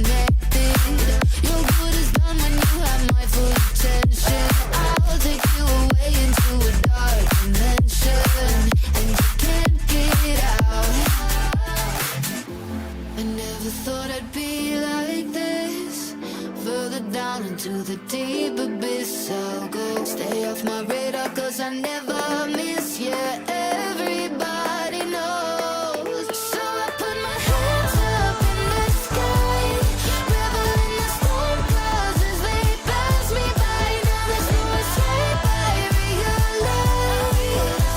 connected. Your good is done when you have my full attention. I'll take you away into a dark dimension, and you can't get out. I never thought I'd be like this. Further down into the deep abyss I'll go. Stay off my radar cause I never miss. Yeah, everybody knows. So I put my hands up in the sky, revel in the storm clouds as they pass me by. Now there's no escape, I realize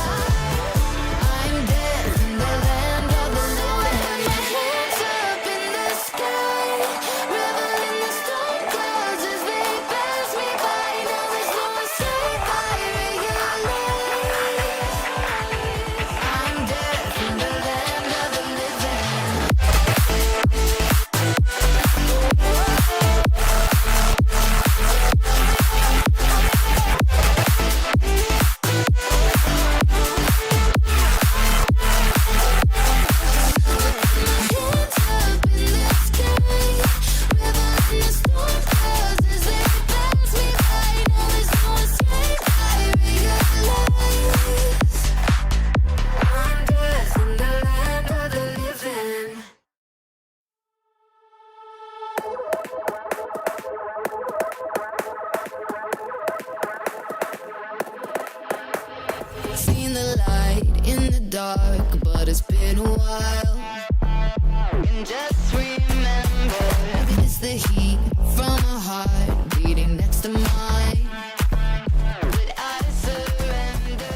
I'm dead in the land of the living. So I put my hands up in the sky, revel in the storm clouds as they pass me by. Now there's no escape, I realize I'm dead in the land of the living. Hands up in the sky, revel in the storm clouds as they pass me by. Now there's no escape, I realize I'm dead in the land of the living. Seen the light in the dark, but it's been a while. And just remember, it's the heat from a heart beating next to mine. But I surrender.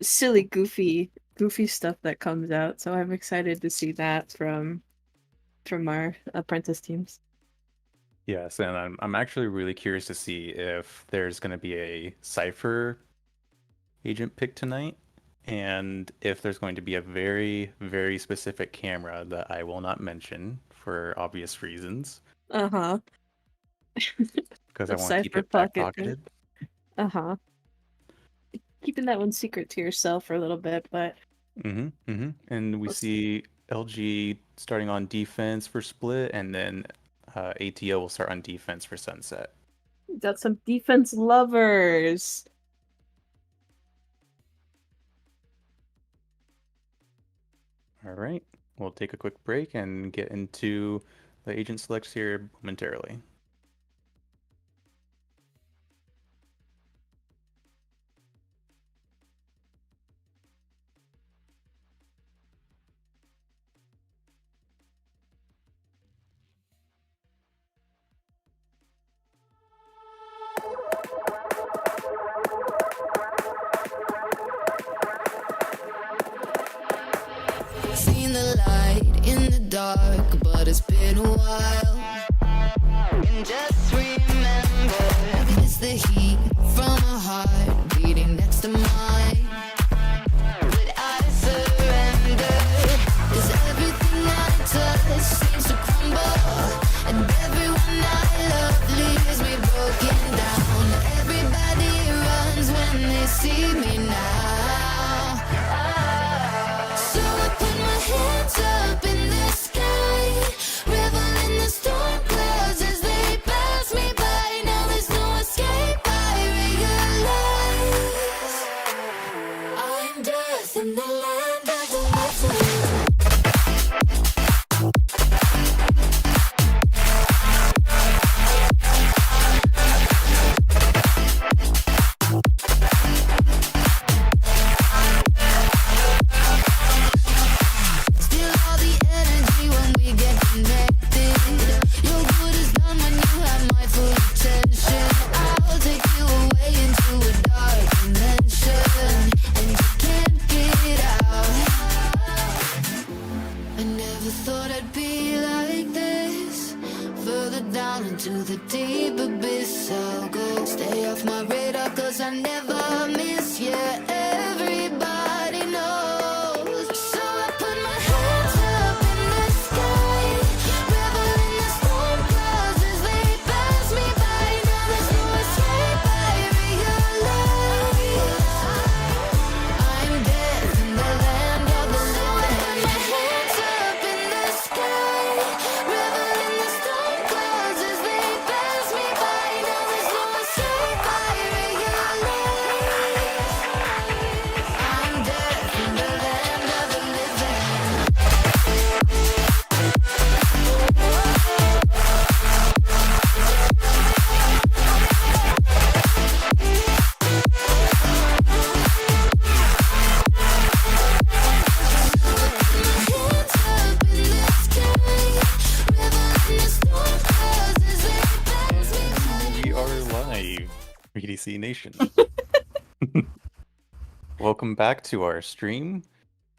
silly, goofy stuff that comes out. So I'm excited to see that from our apprentice teams. Yes, and I'm actually really curious to see if there's going to be a Cypher agent pick tonight, and if there's going to be a very, very specific camera that I will not mention for obvious reasons, Uh-huh. because I The want to keep Cypher it back pocket. pocketed. Uh-huh. Keeping that one secret to yourself for a little bit, but And we we'll see. see LG starting on defense for split, and then ATO will start on defense for sunset. Got some defense lovers. All right, we'll take a quick break and get into the agent selects here momentarily. Seen the light in the dark, but it's been a while. And just remember, it's the heat from a heart beating next to mine. But I surrender, 'cause everything I touch seems to crumble, and everyone I love leaves me broken down. Everybody runs when they see me now. So I put my hands up in the sky, revel in the storm clouds as they pass me by. Now there's no escape, I realize I'm death in the land of the living. Still all the energy when we get connected. Your good is done when you have my full attention. I'll take you away into a dark dimension, and you can't get out. I never thought I'd be like this. Further down into the deep abyss I'll go. Stay off my radar 'cause I never miss. Yeah, everybody knows. So I put my hands up in the sky, revel in the storm clouds as they pass me by. Now there's no escape, I realize I'm dead in the land of the living. So I put my hands up in the sky, revel in the storm clouds as they pass me by. Now there's no escape, I realize I'm dead in the land of the living. Hands up in the sky, revel in the storm clouds as they pass me by. And we are live, BDC Nation. Welcome back to our stream.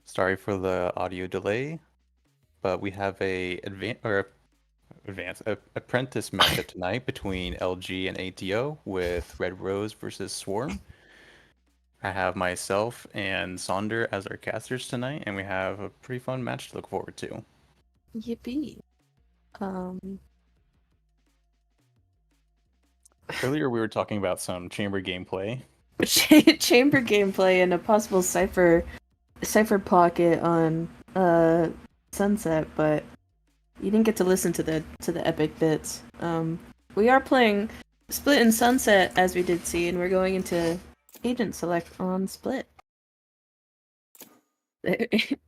Sorry for the audio delay, but we have a apprentice matchup tonight between LG and ATO with Red Rose versus Swarm. I have myself and Sonder as our casters tonight, and we have a pretty fun match to look forward to. Yippee. Earlier, we were talking about some chamber gameplay. Chamber gameplay and a possible cipher pocket on Sunset, but you didn't get to listen to the epic bits. We are playing Split and Sunset as we did see, and we're going into agent select on Split.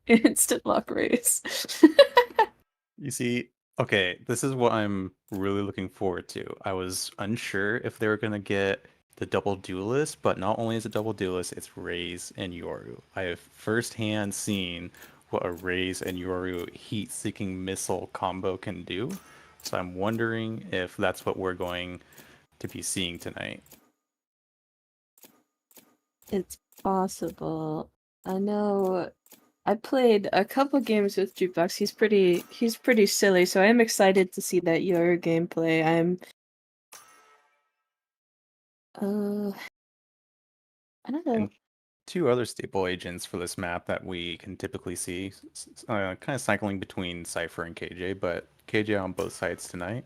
Instant lock race. You see, okay, this is what I'm really looking forward to. I was unsure if they were going to get the double duelist, but not only is it double duelist, it's Raze and Yoru. I have firsthand seen what a Raze and Yoru heat-seeking missile combo can do, so I'm wondering if that's what we're going to be seeing tonight. It's possible. I know I played a couple games with Jukebox. He's pretty silly, so I am excited to see that your gameplay. I don't know. And two other staple agents for this map that we can typically see, kind of cycling between Cypher and KJ, but KJ on both sides tonight,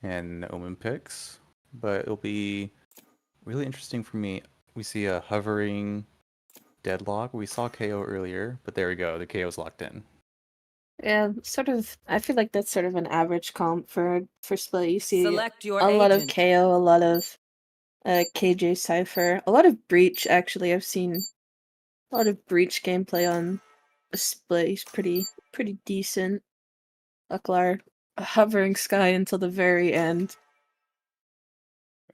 and Omen picks. But it'll be really interesting for me. We see a hovering deadlock. We saw KO earlier, but there we go. The KO's locked in. Yeah, sort of. I feel like that's sort of an average comp for split. You see Select your a lot of agent. KO, a lot of KJ Cypher, a lot of Breach. Actually, I've seen a lot of Breach gameplay on a split. He's pretty decent. Ucklar hovering Sky until the very end.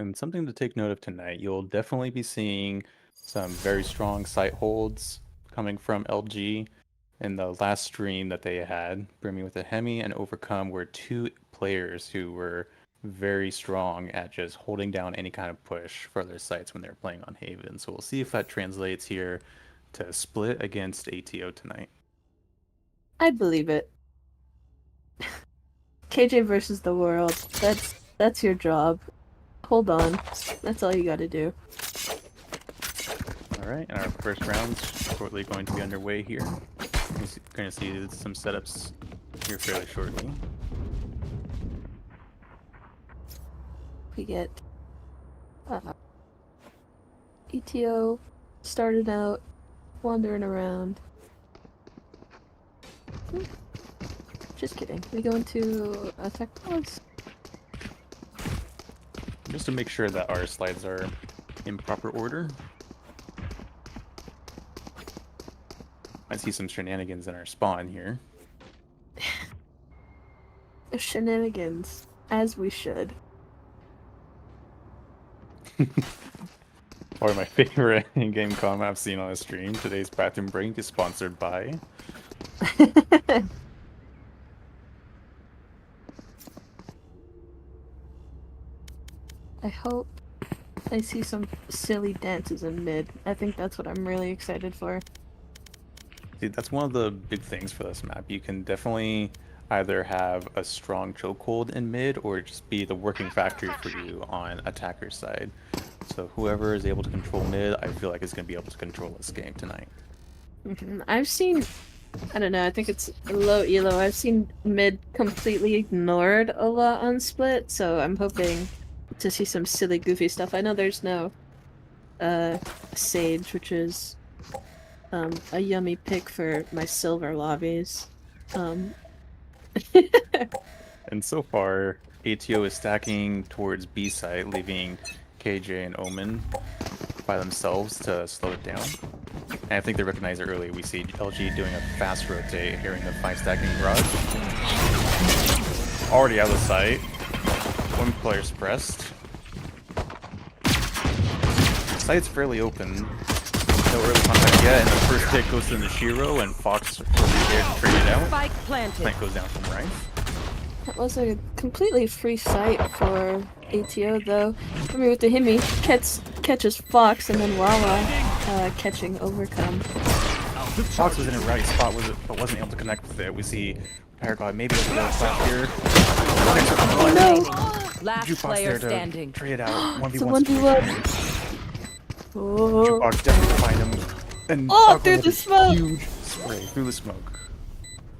And something to take note of tonight, you'll definitely be seeing some very strong site holds coming from LG. In the last stream that they had, Brimmywithdahemi and Overcome were two players who were very strong at just holding down any kind of push for their sites when they're playing on Haven. So we'll see if that translates here to split against ATO tonight. I believe it. KJ versus the world. That's your job. Hold on. That's all you gotta do. Alright, and our first round's shortly going to be underway here. We're going to see some setups here fairly shortly. We get ETO started out wandering around. Just kidding. We go into attack pause. Just to make sure that our slides are in proper order. I see some shenanigans in our spawn here. Shenanigans, as we should. Probably my favorite in-game comment I've seen on a stream. Today's bathroom break is sponsored by. I hope I see some silly dances in mid. I think that's what I'm really excited for. See, that's one of the big things for this map. You can definitely either have a strong chokehold in mid or just be the working factory for you on attacker's side. So whoever is able to control mid, I feel like is going to be able to control this game tonight. I've seen, I don't know, I think it's low elo. I've seen mid completely ignored a lot on split, so I'm hoping to see some silly goofy stuff. I know there's no Sage, which is a yummy pick for my silver lobbies. And so far, ATO is stacking towards B site, leaving KJ and Omen by themselves to slow it down. And I think they recognize it early. We see LG doing a fast rotate, hearing the 5 stacking garage. Already out of sight. One player suppressed. Site's fairly open. No early contact yet, and the first pick goes to Noshiro, and Focks will be there to trade it out. Spike planted. Flank goes down from Ryth. That was a completely free sight for ATO, though. Brimmywithdahemi catches Focks, and then Wawa catching Overcome. Focks was in a right spot with it, but wasn't able to connect with it. We see TheRetiredGod maybe with the flash here. Oh no! Last Jukebox player there to standing. trade it out. 1v1. It's a 1v1. Oh. Jukebox definitely find him. And Oh, Ucklar through with the a smoke! Huge spray through the smoke.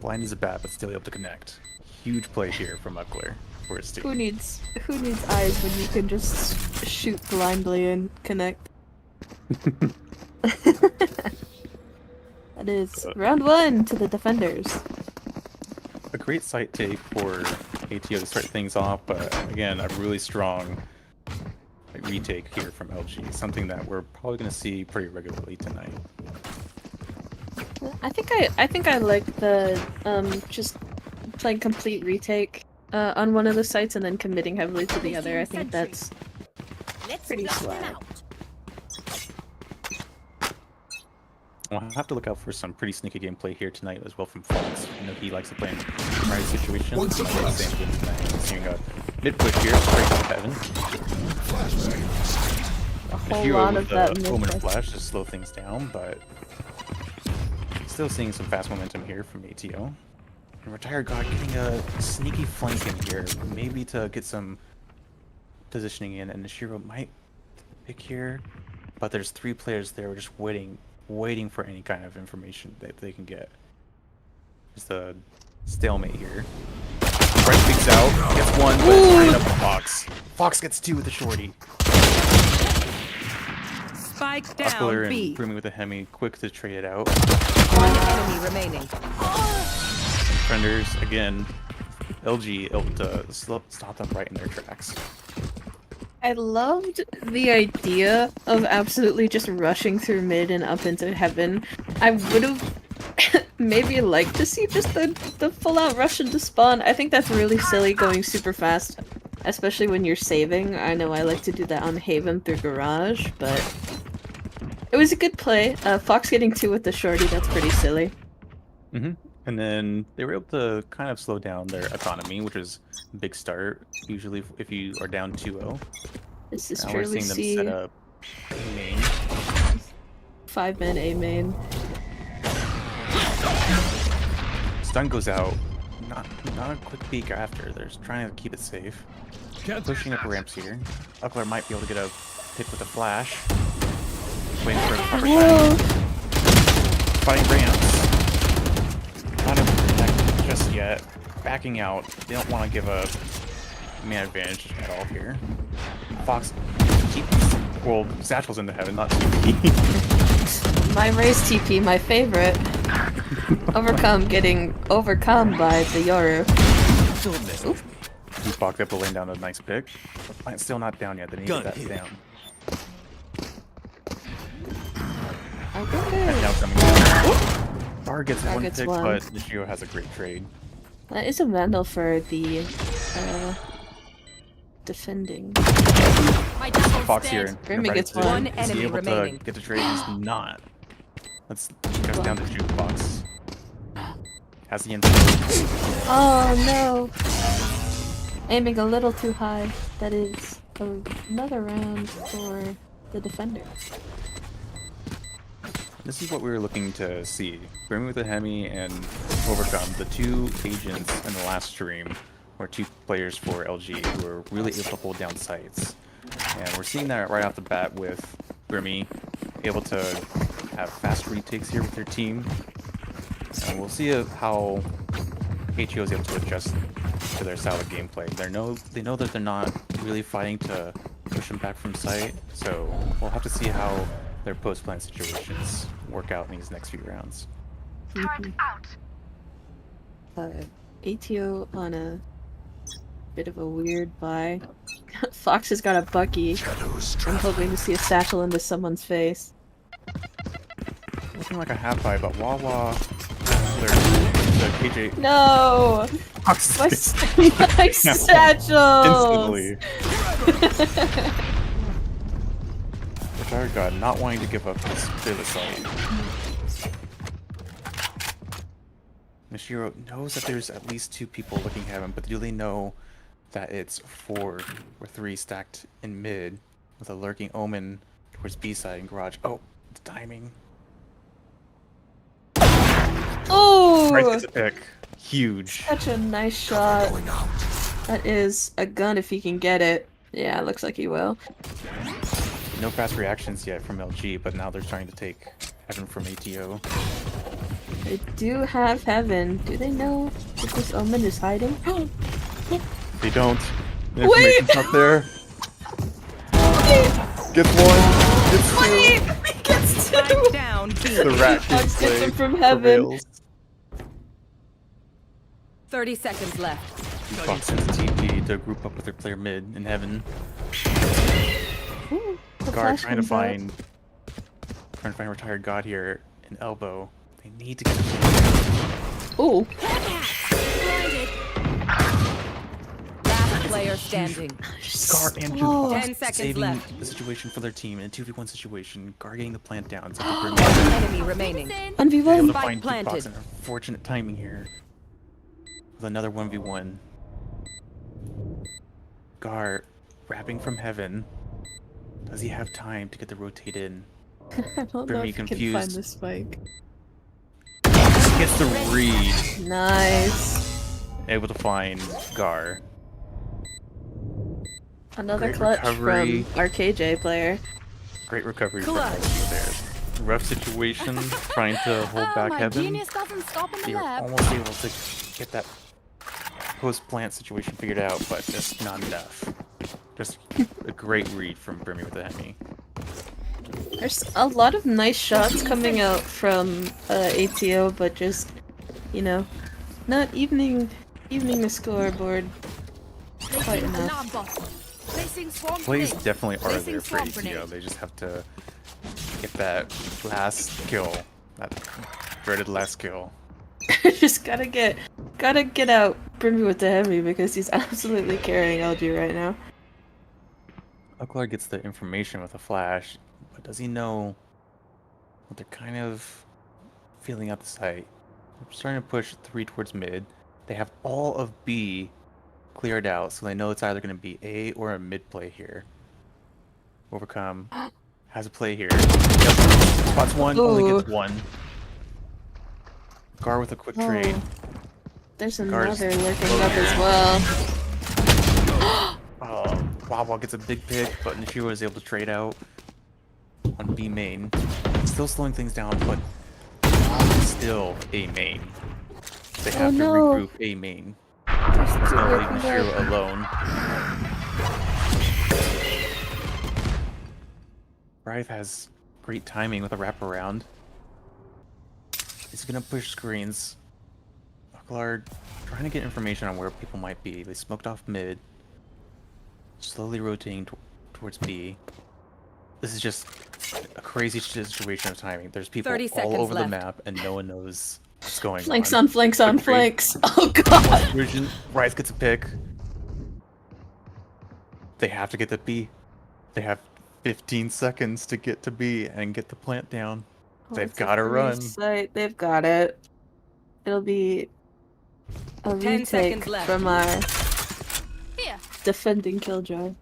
Blind as a bat, but still able to connect. Huge play here from Ucklar for his team. Who needs eyes when you can just shoot blindly and connect? That is round 1 to the defenders. A great site take for ATO to start things off, but again, a really strong retake here from LG. Something that we're probably going to see pretty regularly tonight. I think I like the just playing complete retake on one of the sites and then committing heavily to the other. I think that's pretty swag. We'll have to look out for some pretty sneaky gameplay here tonight as well from Focks. I know he likes to play in right situations. Seeing a mid push here, straight to heaven. whole Noshiro lot with of that the Omen mid. Flash to slow things down, but still seeing some fast momentum here from ATO. And Retired God getting a sneaky flank in here, maybe to get some positioning in, and Noshiro might pick here, but there's 3 players there just waiting for any kind of information that they can get. Just a stalemate here. Ryth peeks out, gets one, but it's tied up with Focks. Focks gets 2 with the shorty. Spike down Ucklar B. and Brimmywithdahemi quick to trade it out. One enemy remaining. Defenders, again, LG able to stop them right in their tracks. I loved the idea of absolutely just rushing through mid and up into heaven. I would have maybe liked to see just the full-out rush into spawn. I think that's really silly going super fast, especially when you're saving. I know I like to do that on Haven through Garage, but it was a good play. Fox getting 2 with the shorty, that's pretty silly. And then they were able to kind of slow down their economy, which is a big start, usually if you are down 2-0. This is Now we're truly seeing them set up A main. 5-man A main. Stun goes out. Not a quick peek after. They're trying to keep it safe. Pushing up ramps here. Ucklar might be able to get a hit with a flash. Waiting for the proper time. Fighting ramps. Not able to connect just yet. Backing out. They don't want to give a man advantage at all here. Fox TP. Well, Satchel's into heaven, not TP. My raise TP, my favorite. Getting overcome by the Yoru. Oop. He Fox up to lane down a nice pick. But still not down yet. They need to get that down. Okay. And now coming down. Bar gets Gar one gets pick, one. but Noshiro has a great trade. That is a Vandal for the defending. Fox here. Grimmy in a gets fighting one. position. Is he enemy able remaining. to get the trade? He's not. Let's goes down to Jukebox. Has the info. Oh no! Aiming a little too high. That is another round for the defender. This is what we were looking to see. Brimmywithdahemi and Overcome, the 2 agents in the last stream, were 2 players for LG who were really able to hold down sites. And we're seeing that right off the bat with Brimmy able to have fast retakes here with their team. And we'll see how ATO is able to adjust to their style of gameplay. They know that they're not really fighting to push them back from site, so we'll have to see how their post-plan situations work out in these next few rounds. ATO on a bit of a weird buy. Fox has got a Bucky. I'm hoping to see a satchel into someone's face. Looking like a half buy, but Wawa, the KJ. No! Fox My, gets my satchels! instantly. TheRetiredGod not wanting to give up this bit of site. Noshiro knows that there's at least 2 people looking at him, but do they know that it's 4 or 3 stacked in mid with a lurking Omen towards B side and Garage? Oh, the timing. Oh! Ryth gets a pick. Huge. Such a nice shot. That is a gun if he can get it. Yeah, looks like he will. No fast reactions yet from LG, but now they're trying to take Heaven from ATO. They do have Heaven. Do they know that this Omen is hiding? They don't. The Wait! information's not there. Gets 1. Gets 2. Wait! He gets 2! Spike down B. The rat Fox gets gameplay him from Heaven. prevails. 30 seconds left. Fox sends TP to group up with their player mid in Heaven. Ooh, the Gar flash trying to comes out. find TheRetiredGod here in elbow. They need to get Ooh. Last player standing. Gar and Oh. Jukebox 10 seconds saving left. the situation for their team in a 2v1 situation. Gar getting the plant down. It's One able enemy remaining. to 1v1. Spike find planted. Jukebox in unfortunate timing here. With another 1v1. Gar wrapping from Heaven. Does he have time to get the rotate in? I don't know Brimmy if you can find confused. the spike. He gets the read. Nice. Able to find Gar. Another Great clutch recovery. from our KJ player. Great recovery from Clutch. LG there. Rough situation, trying to hold back my Heaven. genius doesn't stop in the You're lab. almost able to get that post-plant situation figured out, but just not enough. Just a great read from Brimmywithdahemi. There's a lot of nice shots coming out from ATO, but just, you know, not evening the scoreboard quite enough. Plays definitely are Placing there for swamp ATO. grenade. They just have to get that last kill. That dreaded last kill. Just gotta get out Brimmywithdahemi because he's absolutely carrying LG right now. Ucklar gets the information with a flash, but does he know what they're kind of feeling out the site? They're starting to push 3 towards mid. They have all of B cleared out, so they know it's either going to be A or a mid play here. Overcome has a play here. Yep. Spots one, only gets one. Gar with a quick trade. There's Gar's another lurking low up here. as well. Wawa gets a big pick, but Noshiro is able to trade out on B main. Still slowing things down, but still A main. They have to regroup A main. There's no leaving Noshiro alone. Ryth has great timing with a wraparound. He's gonna push screens. Ucklar trying to get information on where people might be. They smoked off mid. Slowly rotating towards B. This is just a crazy situation of timing. There's people 30 all seconds over the left. map and no one knows what's going Flanks on. on flanks on Quick trade. flanks. Oh god. Version. Ryth gets a pick. They have to get the B. They have 15 seconds to get to B and get the plant down. They've It's a got to free run. site. They've got it. It'll be a 10 retake seconds left. from our Here. defending Killjoy.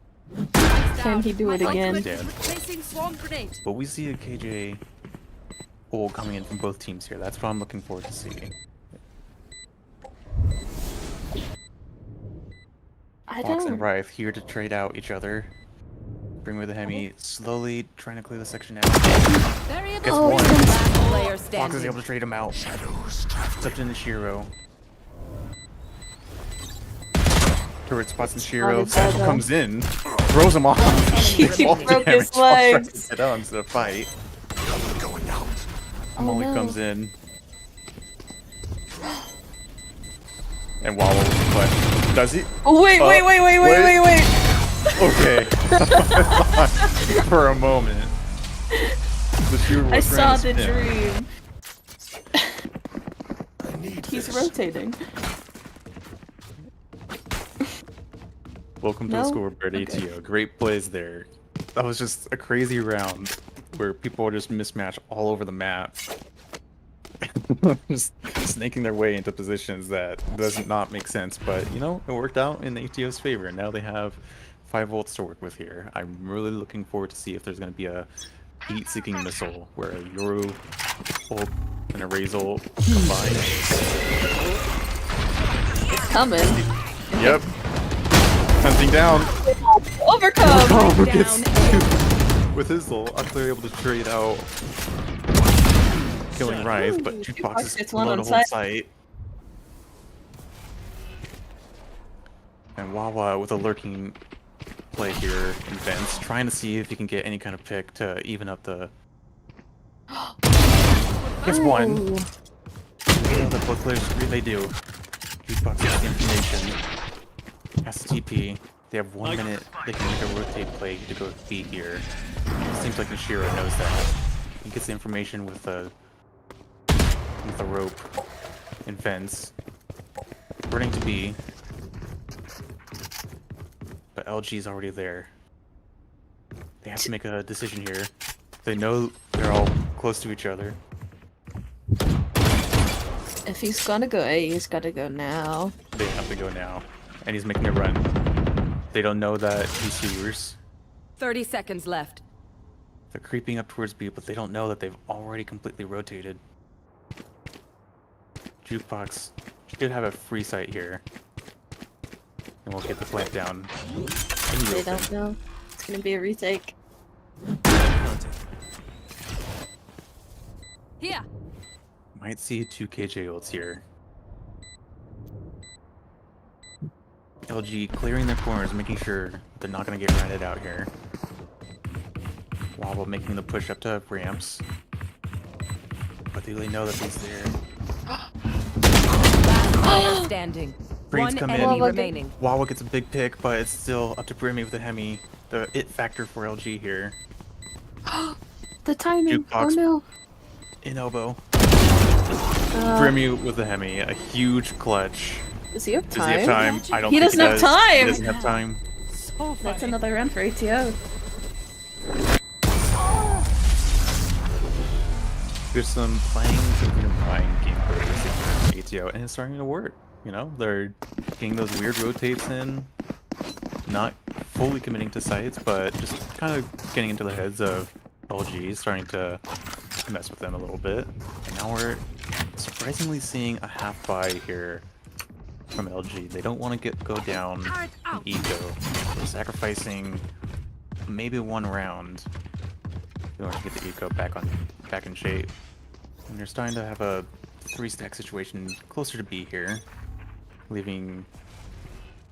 Can he do it again? Dead. Placing swarm grenade. But we see a KJ ul coming in from both teams here. That's what I'm looking forward to seeing. I Focks and don't. Ryth here to trade out each other. Brimmywithdahemi slowly trying to clear the section out. Variable. Gets one. Last player Fox is standing. able to trade him out. It's up to Noshiro. Turret spots Noshiro. Satchel comes in, throws him off. He All broke damage his while trying to legs. get out into the fight. Molly no. comes in. And Wawa with the clutch. Does he? Oh, wait. Okay. For a moment. The shooter I was saw trying the to spin. dream. He's rotating. Welcome to No? the scoreboard, Okay. ATO. Great plays there. That was just a crazy round where people are just mismatched all over the map. Just snaking their way into positions that does not make sense, but you know, it worked out in ATO's favor. Now they have 5 volts to work with here. I'm really looking forward to see if there's going to be a heat-seeking missile where a Yoru ult and a Raze ult combine. It's coming. Yep. Hunting down. Overcome! Oh, Down gets A. with his ult. Ucklar able to trade out, killing Ryth, but Jukebox is gets one below on the whole site. site. And Wawa with a lurking play here in Vents, trying to see if he can get any kind of pick to even up the. Gets one. Ooh. We know that both players really do. Jukebox has the information. Has the TP. They have 1 minute. They can make a rotate play to go with B here. It seems like Noshiro knows that. He gets the information with the rope in Vents. Running to B. But LG's already there. They have to make a decision here. They know they're all close to each other. If he's gonna go A, he's gotta go now. They have to go now. And he's making a run. They don't know that he's sewers. 30 seconds left. They're creeping up towards B, but they don't know that they've already completely rotated. Jukebox should have a free sight here. And we'll get the plant down. They don't know. It's gonna be a retake. Here. Might see 2 KJ ults here. LG clearing their corners, making sure they're not going to get rented out here. Wawa making the push up to ramps. But they really know that he's there. Player standing. Brains One come enemy in. remaining. Wawa gets a big pick, but it's still up to Brimmywithdahemi. The it factor for LG here. The timing. Jukebox. Oh no. In elbow. Brimmywithdahemi, a huge clutch. Does he have Does time? he have time? I don't He think doesn't have does. time! He doesn't have time. So That's funny. another run for ATO. There's some playing to unifying gameplay with ATO, and it's starting to work. You know, they're getting those weird rotates in, not fully committing to sites, but just kind of getting into the heads of LG, starting to mess with them a little bit. And now we're surprisingly seeing a half buy here from LG. They don't want to go down an eco. They're sacrificing maybe 1 round in order to get the eco back in shape. And they're starting to have a 3-stack situation closer to B here, leaving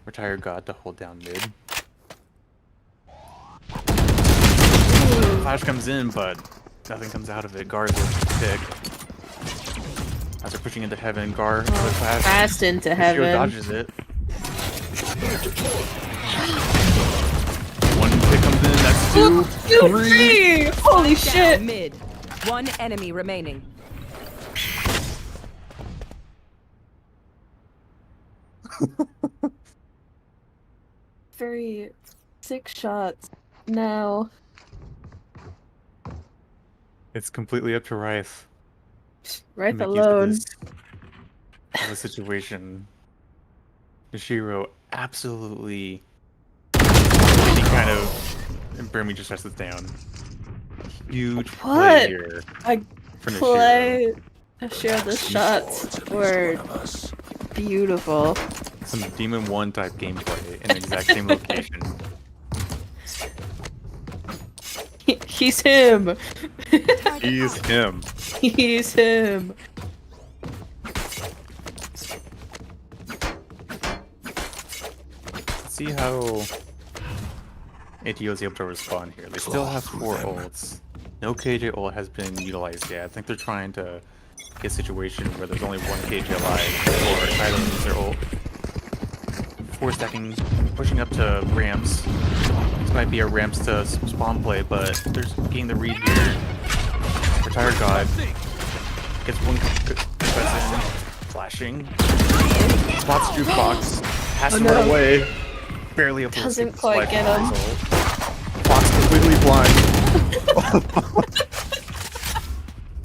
TheRetiredGod to hold down mid. Flash comes in, but nothing comes out of it. Gar is a pick. As they're pushing into heaven, Gar with flash. Fast into Noshiro heaven. dodges it. One pick comes in, that's 2. Three! Holy shit! Down mid. One enemy remaining. Very 6 shots. Now. It's completely up to Ryth. Right to make use of alone. this situation. Noshiro absolutely any kind of, and Brimmy just shuts it down. Huge play What? here I for Noshiro. play. Share the shots were beautiful. Some Demon 1 type gameplay in the exact same location. He's him. He's him. He's him. See how ATO is able to respond here. They still have 4 ults. No KJ ult has been utilized yet. I think they're trying to get a situation where there's only 1 KJ alive or try to use their ult. 4 stacking, pushing up to ramps. This might be a ramps to spawn play, but they're getting the read here. TheRetiredGod gets 1 press in, flashing. Spots Jukebox, has to run away. Barely able to Doesn't escape the quite slide get from him. his ult. Fox completely blind.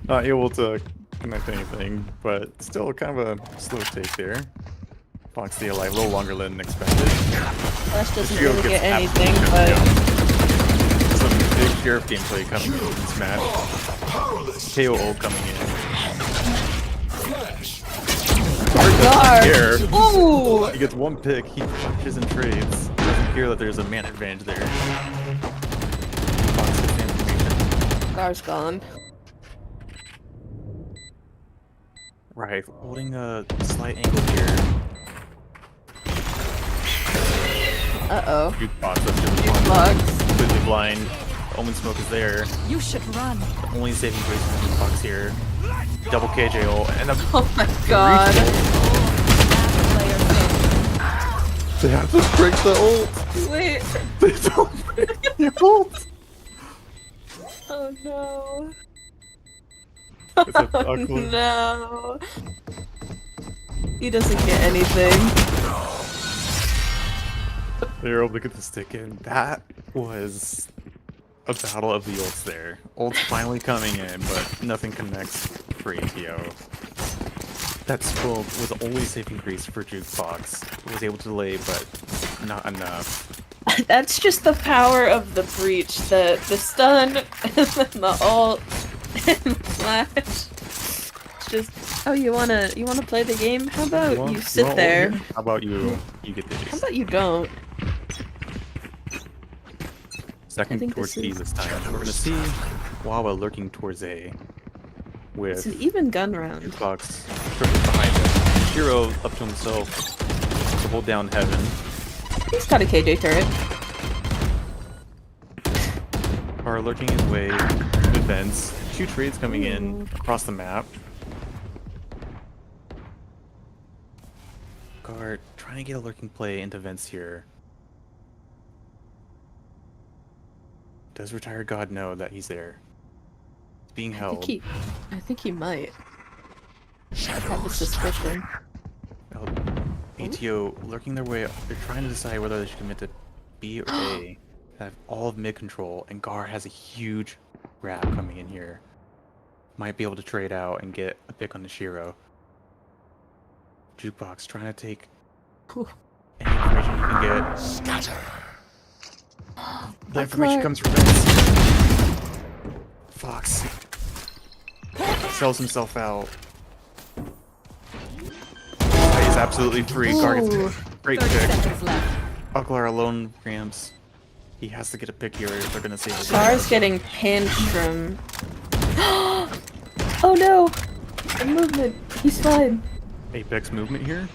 Not able to connect anything, but still kind of a slow take there. Fox stay alive a little longer than expected. Flash doesn't Noshiro really gets get anything, absolutely but shut down. Some big sheriff gameplay coming in this match. KO ult coming in. Gar. Here, Ooh! he gets 1 pick, he pushes and trades. Doesn't care that there's a man advantage there. Fox gets the information. Gar's gone. Right, holding a slight angle here. Uh-oh. Jukebox up to the Jukebox. completely blind. Omen smoke is there. You should run. The only saving grace for Jukebox here. Double KJ ult and a Oh my god. Last player standing. They have to break the ult. Wait. They don't break the ult. Oh no. It's a Oh, Ucklar. no. He doesn't get anything. They were able to get the stick in. That was a battle of the ults there. Ults finally coming in, but nothing connects for ATO. That smoke was only saving grace for Jukebox. Was able to delay, but not enough. That's just the power of the breach. The stun and then the ult and the flash. It's just you wanna play the game? How about you sit there? How about you get this? How about you don't? Second towards B this time. We're gonna see Wawa lurking towards A. It's With an even gun round. Jukebox behind him. Noshiro up to himself to hold down heaven. He's got a KJ turret. Are lurking his way to vents. 2 trades coming in across the map. Guard trying to get a lurking play into vents here. Does Retired God know that he's there? He's being held. I think he might. I have a suspicion. Oh, ATO lurking their way. They're trying to decide whether they should commit to B or A. Have all of mid control, and Gar has a huge grab coming in here. Might be able to trade out and get a pick on Noshiro. Jukebox trying to take any information he can get. Scatter. The information comes from Vince. Fox sells himself out. He's absolutely free. Gar gets great 30 pick. seconds left. Ucklar alone ramps. He has to get a pick here if they're gonna save his Gar's getting pinched from. Oh no! The movement. He's fine. Apex movement here.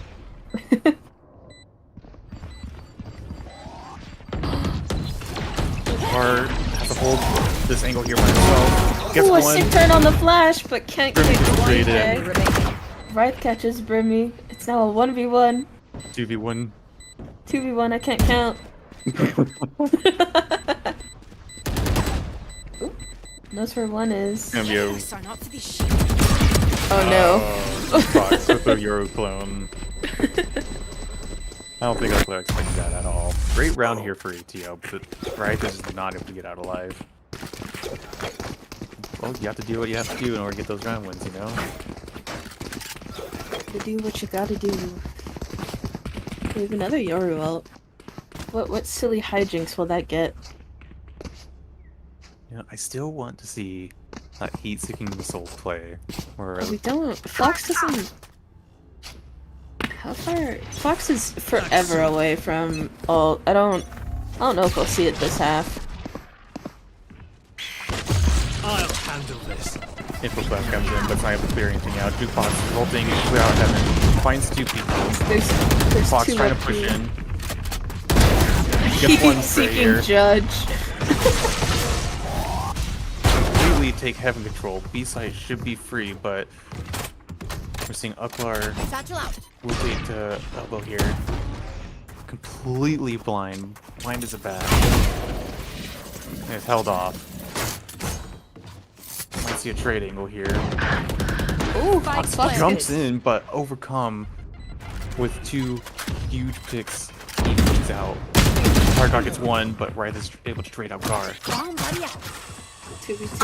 Gar has to hold this angle here by himself. Gets Ooh, a one. sick turn on the flash, but can't Brimmy get gets the traded KJ. in. Remaining. Ryth catches Brimmy. It's now a 1v1. 2v1. 2v1, I can't count. Oop. Knows where one is. Gonna be a Oh no. Fox with a Euro clone. I don't think Ucklar expected that at all. Great round here for ATO, but Ryth is not able to get out alive. Well, you have to do what you have to do in order to get those round wins, you know? To do what you gotta do. We have another Yoru ult. What silly hijinks will that get? You know, I still want to see that heat-seeking missile play, where We don't. Fox doesn't. How far? Fox is forever away from ult. I don't know if we'll see it this half. I'll handle this. info flash comes in, but it's not able to clear anything out. Jukebox rolling, clear out heaven, finds 2 people. There's Fox two trying to up push here. in. Gets one Heat straight seeking here. judge. Completely take heaven control. B side should be free, but we're seeing Ucklar rotate to elbow here. Completely blind. Blind as a bat. And it's held off. Might see a trade angle here. Ooh, Fox Fox jumps in, but overcome with 2 huge picks. He moves out. TheRetiredGod gets 1, but Ryth is able to trade out Gar. 2v2.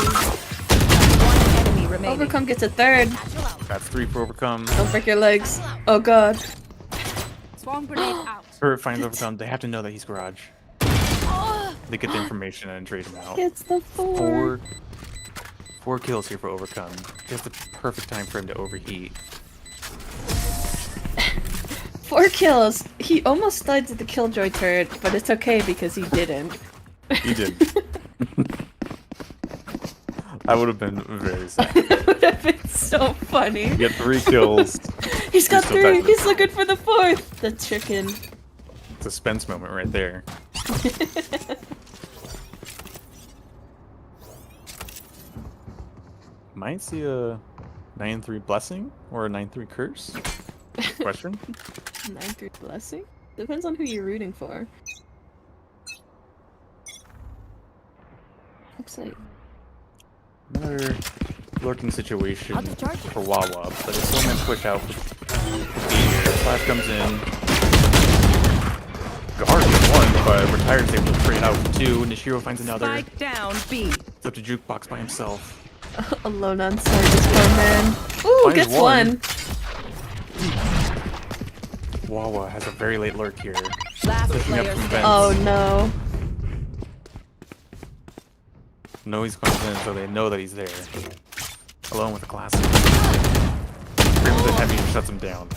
One enemy remaining. Overcome gets a third. That's 3 for overcome. Don't break your legs. Oh god. Swarm grenade out. Or finds overcome. They have to know that he's garage. They get the information and trade him out. Gets the 4. 4 kills here for overcome. Just the perfect time for him to overheat. 4 kills. He almost died to the Killjoy turret, but it's okay because he didn't. He did. I would have been very sad. That would have been so funny. You get 3 kills. He's got still 3. technically- He's looking for the 4th. The chicken. Suspense moment right there. Might see a 9-3 blessing or a 9-3 curse? Question? 9-3 blessing? Depends on who you're rooting for. Looks like Another lurking situation for Wawa, but it's still meant to push out for B here. Flash comes in. Guard gets 1, but Retired's able to trade out for 2. Noshiro finds another. Spike down B. It's up to Jukebox by himself. alone on site this poor man. Ooh, Finds gets one. one. Wawa has a very late lurk here. Last Pushing up player from standing. Oh no. Noise comes in, so they know that he's there. Alone with the classic. Brimmywithdahemi shuts him down.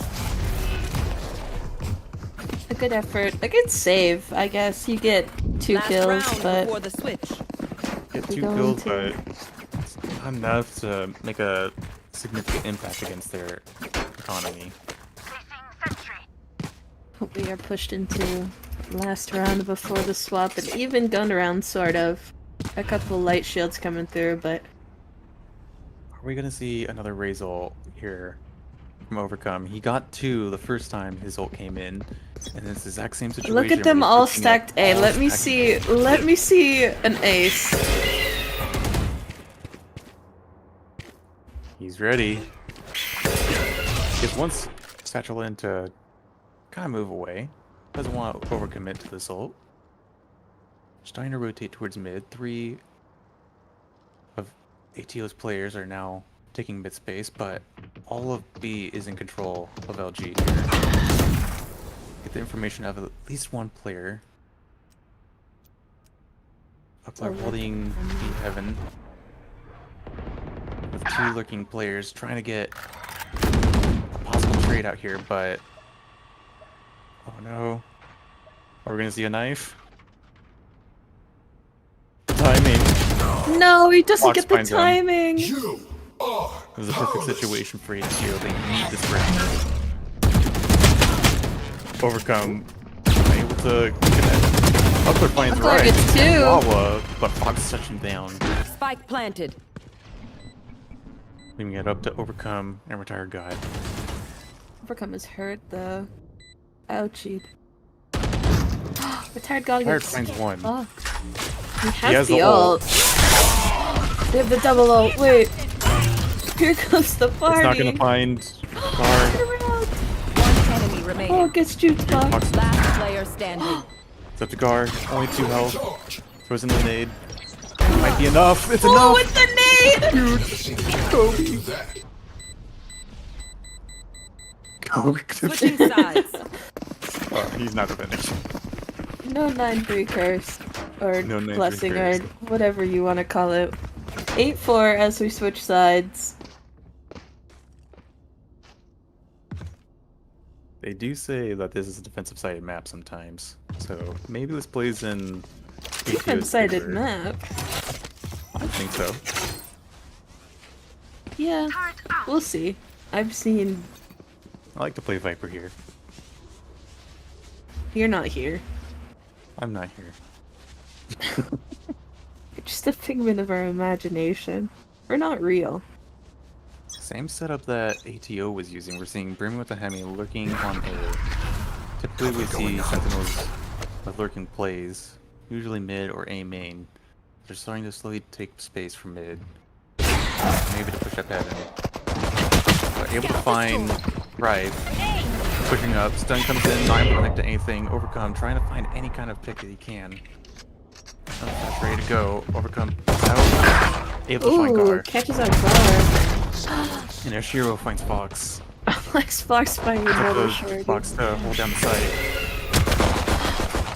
A good effort. A good save, I guess. You get 2 Last kills, round but before the switch. Get We 2 go kills, but into- it's not enough to make a significant impact against their economy. we are pushed into last round before the swap. An even gun round, sort of. A couple light shields coming through, but Are we gonna see another Raze ult here from Overcome? He got 2 the first time his ult came in, and it's the exact same situation. look at where them he's all picking up stacked A. all Let me stacked- see. Let me see an ace. He's ready. Gets one satchel in to kind of move away. Doesn't want to overcommit to this ult. Starting to rotate towards mid. 3 of ATO's players are now taking mid space, but all of B is in control of LG here. Get the information of at least one player. Ucklar holding B heaven. With 2 lurking players trying to get a possible trade out here, but oh no. Are we gonna see a knife? Timing. No, he doesn't Fox get the finds him. timing. It was a perfect situation for ATO. They need this round. Overcome. Able to connect. Ucklar finds Ucklar Ryth. gets 2. Wawa, but Fox touched him down. Spike planted. Leaving it up to Overcome and TheRetiredGod. Overcome is hurt though. Ouchie. Retired God Retired gets finds 1. fucked. He has the the ult. They have the double ult. Wait. Here comes the party. It's not gonna find Bar. One enemy remaining. Oh, it gets Jukebox. Last player standing. It's up to Gar. Only 2 health. Throws in the nade. Might be enough. It's Oh, enough. with the nade! Switching sides. Oh, he's not finished. No 9-3 curse. Or No 9-3 blessing, curse. or whatever you want to call it. 8-4 as we switch sides. They do say that this is a defensive-sided map sometimes, so maybe this plays in Defense-sided favor. map. I think so. Yeah, we'll see. I've seen... I like to play Viper here. You're not here. I'm not here. You're just a figment of our imagination. We're not real. Same setup that ATO was using. We're seeing Brimmywithdahemi lurking on A. Typically we see Sentinels with lurking plays, usually mid or A main. They're starting to slowly take space from mid. Maybe to push up heaven. But able to find Ryth. Pushing up, stun comes in, not able to connect to anything. Overcome, trying to find any kind of pick that he can. That's ready to go. Overcome out. Able to find Ooh, Gar. catches on Gar. And Noshiro finds Focks. Likes Fox finding another Those shorty. Focks to hold down the site.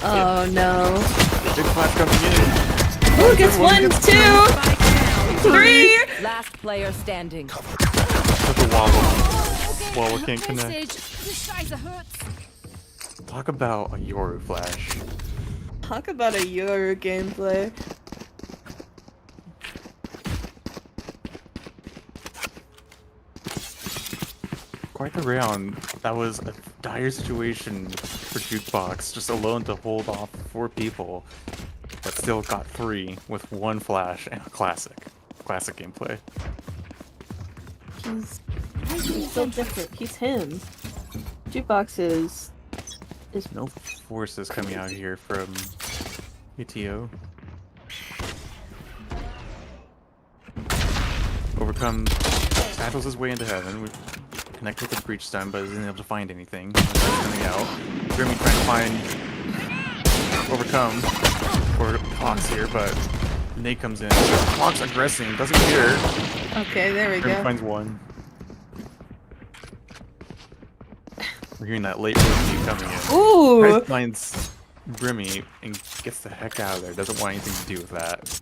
Oh no. Big flash coming in. Ooh, gets 1, 2, Spike down. 3! Last player standing. With the Wawa. Wawa can't connect. TheSshy hurts. Talk about a Yoru flash. Talk about a Yoru gameplay. Quite the round. That was a dire situation for Jukebox, just alone to hold off 4 people, but still got 3 with 1 flash and a classic. Classic gameplay. He's so different. He's him. Jukebox is No forces coming out here from ATO. Overcome tackles his way into heaven. We connect with the breach stun, but isn't able to find anything. Coming out. Grimmy trying to find Overcome or Fox here, but Nate comes in. Fox aggressing, doesn't care. okay. There we Grimmy go. finds 1. We're hearing that late rotation coming in. Ooh! Ryth finds Brimmy and gets the heck out of there. Doesn't want anything to do with that.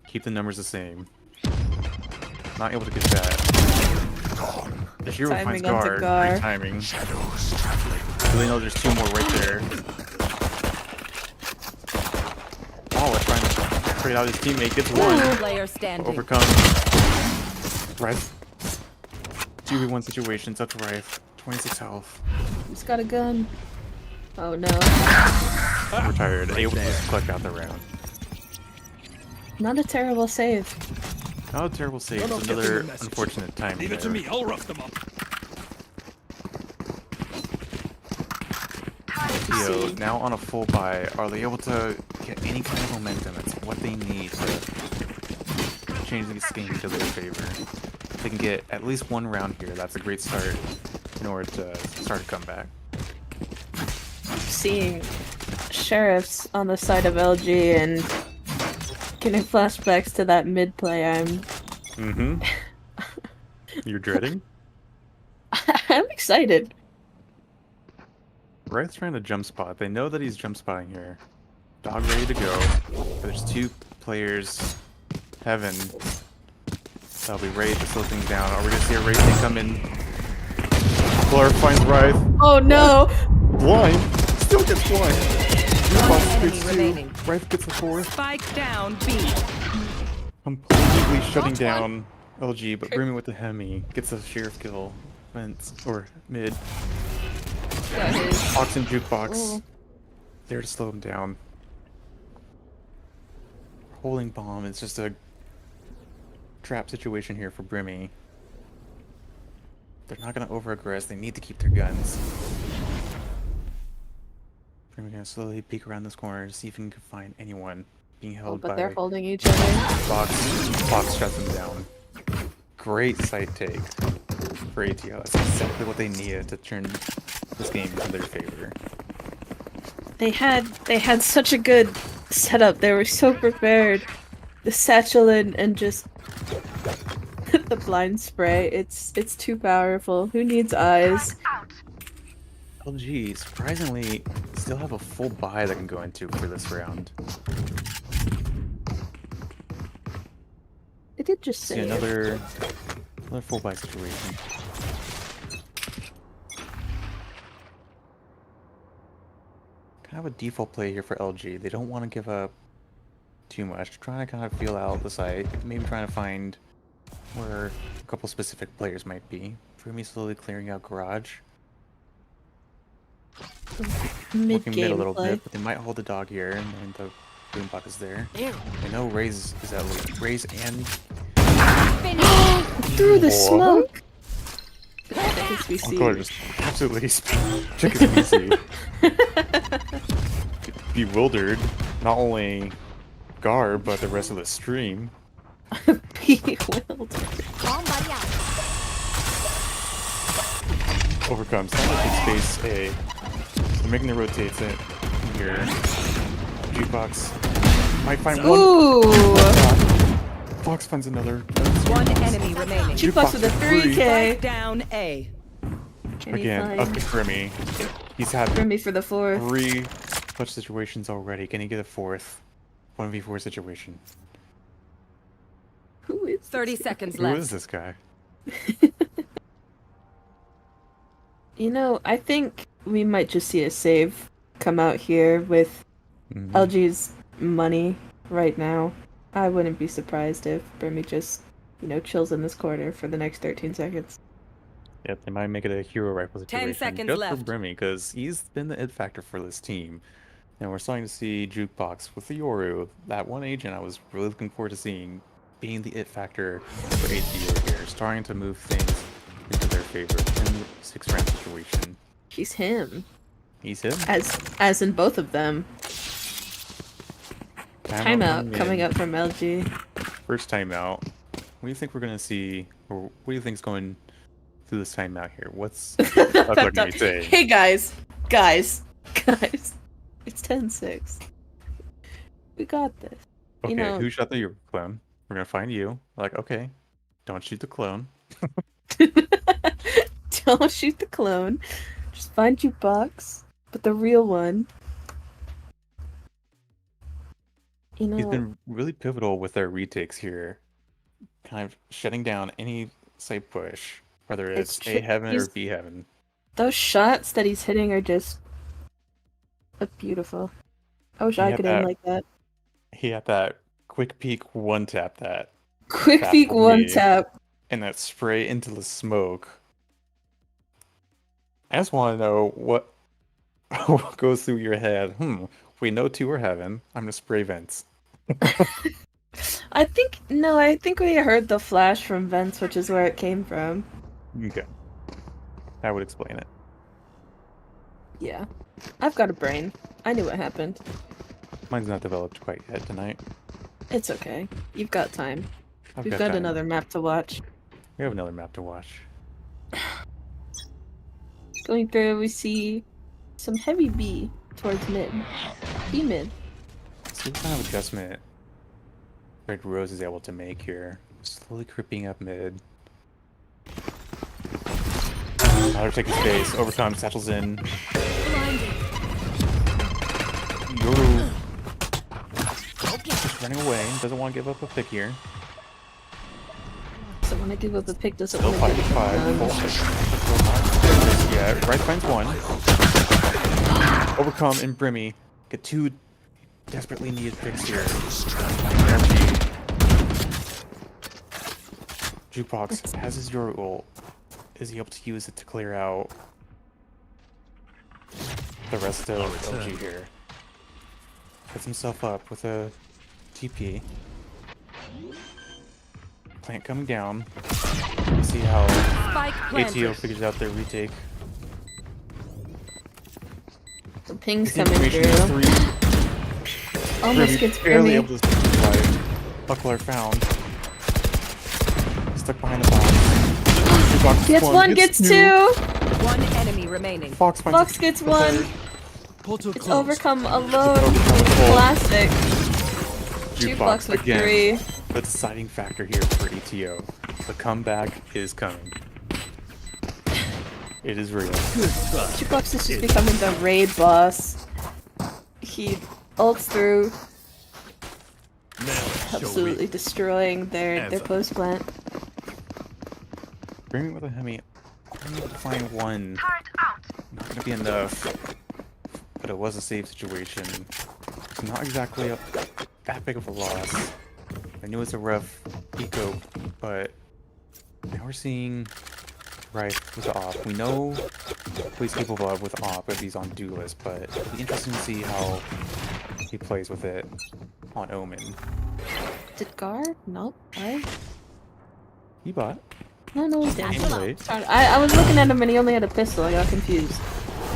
Keep the numbers the same. Not able to get that. The hero finds Timing onto Gar. Gar. Great timing. Really know there's 2 more right there. Oh, we're trying to trade out his teammate. Gets 1. Last player standing. Overcome. Ryth. 2v1 situations. Up to Ryth. 26 health. He's got a gun. Oh no. Retired. Able to just clutch out the round. Not a terrible save. Not a terrible save. Well, It's I'll get another them the message. unfortunate time. Leave it to me. I'll rough them up. Yo, now on a full buy, are they able to get any kind of momentum? It's what they need to change this game to their favor. If they can get at least 1 round here, that's a great start in order to start a comeback. Seeing sheriffs on the side of LG and getting flashbacks to that mid play, Mm-hmm. You're dreading? I'm excited. Ryth's trying to jump spot. They know that he's jump spotting here. Dog ready to go. There's 2 players. Heaven. That'll be ready to slow things down. Are we gonna see a racing come in? Ucklar finds Ryth. Oh no! Blind. Still gets blind. One Jukebox enemy gets 2. remaining. Ryth gets the 4th. Spike down B. Completely shutting down LG, but Brimmywithdahemi gets a sheriff kill. Fence or mid. Got his. Focks and Jukebox. Oh. There to slow him down. Holding bomb is just a trap situation here for Brimmy. They're not gonna over-aggress, they need to keep their guns. Brimmy gonna slowly peek around this corner to see if he can find anyone being Oh, held but by they're holding each other. Fox. Fox shuts him down. Great sight take for ATO. That's exactly what they needed to turn this game into their favor. They had such a good setup. They were so prepared. The satchel and just the blind spray. It's too powerful. Who needs eyes? LG, surprisingly, still have a full buy that can go into for this round. They did just See say another full buy situation. Kind of a default play here for LG. They don't want to give up too much. Trying to kind of feel out the site. Maybe trying to find where a couple specific players might be. Brimmy slowly clearing out garage. mid Looking mid a game little play. bit, but they might hold the dog here, and then the boombox is there. They know Raze is at least. Raze and Through the What? smoke. Ucklar just absolutely chicken easy. Bewildered, not only Gar, but the rest of the stream. Bewildered. Overcomes. Sounds like it's space A. They're making the rotates it here. Jukebox might find one. Ooh! Fox finds another. One enemy remaining. Jukebox with a Free. 3K. Spike down A. Can he Again, up find to Grimmy. He's had Brimmy for the 4th? 3 clutch situations already. Can he get a 4th 1v4 situation? Who is 30 seconds Who left. is this guy? You know, I think we might just see a save come out here with Mhm. LG's money right now. I wouldn't be surprised if Brimmy just, chills in this corner for the next 13 seconds. Yep, they might make it a hero rifle 10 situation. seconds Good left. for Brimmy, because he's been the it factor for this team. And we're starting to see Jukebox with the Yoru, that one agent I was really looking forward to seeing being the it factor for ATO here, starting to move things into their favor in the 6-round situation. He's him. He's him. As in both of them. Timeout coming up from LG. First timeout. What do you think we're gonna see, or what do you think's going through this timeout here? What's Ucklar gonna say? Hey guys. It's 10-6. We got this. Okay, who shot the clone? We're gonna find you. Like, okay, don't shoot the clone. Don't shoot the clone. Just find Jukebox, but the real one. You know, He's been really pivotal with their retakes here, kind of shutting down any side push, whether it's A heaven or B heaven. those shots that he's hitting are just beautiful. I wish I could aim like that. He had that quick peek one tap that. Quick peek one tap. And that spray into the smoke. I just want to know what goes through your head. We know 2 are heaven. I'm gonna spray vents. I think we heard the flash from vents, which is where it came from. Okay. That would explain it. Yeah. I've got a brain. I knew what happened. Mine's not developed quite yet tonight. It's okay. You've got time. We've got time. another map to watch. We have another map to watch. Going through, we see some heavy B towards mid. B mid. See what kind of adjustment Red Rose is able to make here. Slowly creeping up mid. Another taking space. Overcome, satchels in. Yoru. Just running away. Doesn't want to give up a pick here. Doesn't want to give up a pick, doesn't Still want to 5-5. Yeah, Ryth finds 1. Overcome and Brimmy get 2 desperately needed picks here. Jukebox has his Yoru ult. Is he able to use it to clear out the rest of LG here? Puts himself up with a TP. Plant coming down. We'll see how ATO figures out their retake. The ping's coming through. Almost gets barely Brimmy. able to survive. Ucklar found. Stuck behind the box. Gets 1, gets 2. 1 enemy remaining. Fox Gets 1. Portal It's closed. Overcome alone. Classic. Jukebox with again. 3. The deciding factor here for ATO. The comeback is coming. It is real. Jukebox is just becoming the raid boss. He ults through, absolutely destroying their post plant. Brimmywithdahemi only able to find 1. Not gonna be enough. But it was a safe situation. It's not exactly that big of a loss. I knew it's a rough eco, but now we're seeing Ryth with the op. We know what he's capable of with op if he's on duelist, but it'll be interesting to see how he plays with it on Omen. Did Gar? Nope. Right? He bought. No, he didn't. Anyway. I was looking at him and he only had a pistol. I got confused.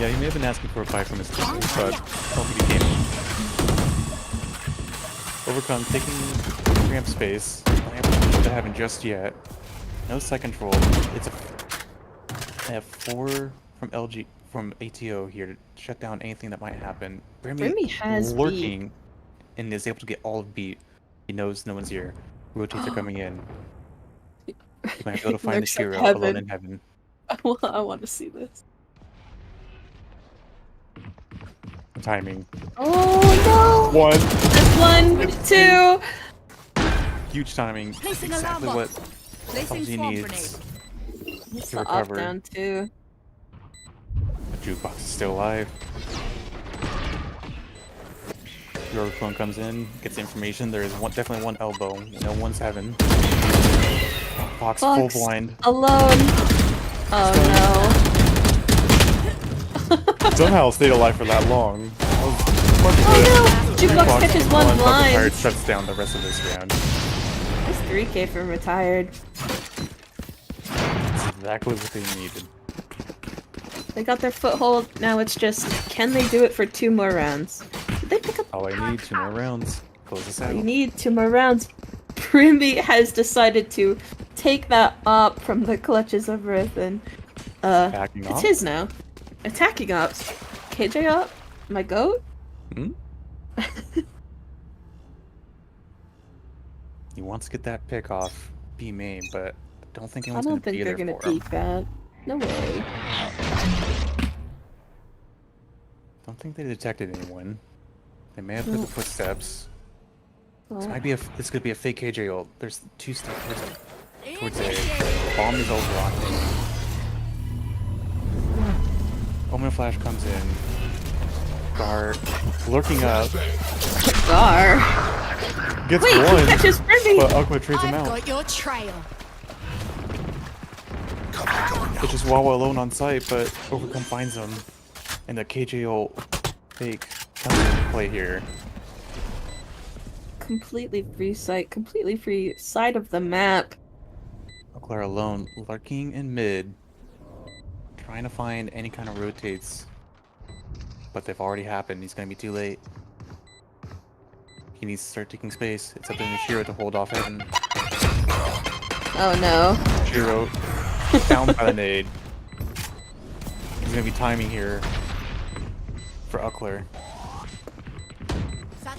Yeah, he may have been asking for a buy from his team, but I don't think he came. Overcome taking ramp space. Not able to have him just yet. No side control. It's I have 4 from ATO here to shut down anything that might happen. Brimmy has lurking and is able to get all of beat. He knows no one's here. Rotates are coming in. He might be able to find the Noshiro alone in heaven. I want to see this. Timing. Oh no! 1. That's 1, 2. Huge timing. Exactly what LG needs to recover. Down 2. The Jukebox is still alive. Your clone comes in, gets information. There is definitely 1 elbow. No one's heaven. Fox full blind. Alone. Oh Somehow stayed alive for that long. no! Jukebox catches 1 blind. Retired shuts down the rest of this round. It's 3K for retired. That's exactly what they needed. They got their foothold. Now it's just, can they do it for 2 more rounds? Did they pick up? All I need, 2 more rounds. Close this out. You need 2 more rounds. Brimmy has decided to take that op from the clutches of Ryth and it's his now. Attacking ops. KJ op? My goat? He wants to get that pick off B main, but I don't think I anyone's don't going to think be they're there gonna for him. peek that. No way. Don't think they detected anyone. They may have heard the footsteps. This Oh. might be this could be a fake KJ ult. There's 2 steps towards A. Bomb is ult rocking. Omen Flash comes in. Gar lurking up. Gar. Gets Wait, one. he catches Brimmy! But Ucklar trades him I've out. got your trail. It's just Wawa alone on site, but Overcome finds him. And the KJ ult fake comes into play here. Completely free site, completely free side of the map. Ucklar alone, lurking in mid. Trying to find any kind of rotates. But they've already happened. He's gonna be too late. He needs to start taking space. It's up to Noshiro to hold off heaven. Oh no. Noshiro down by the nade. He's gonna be timing here for Ucklar.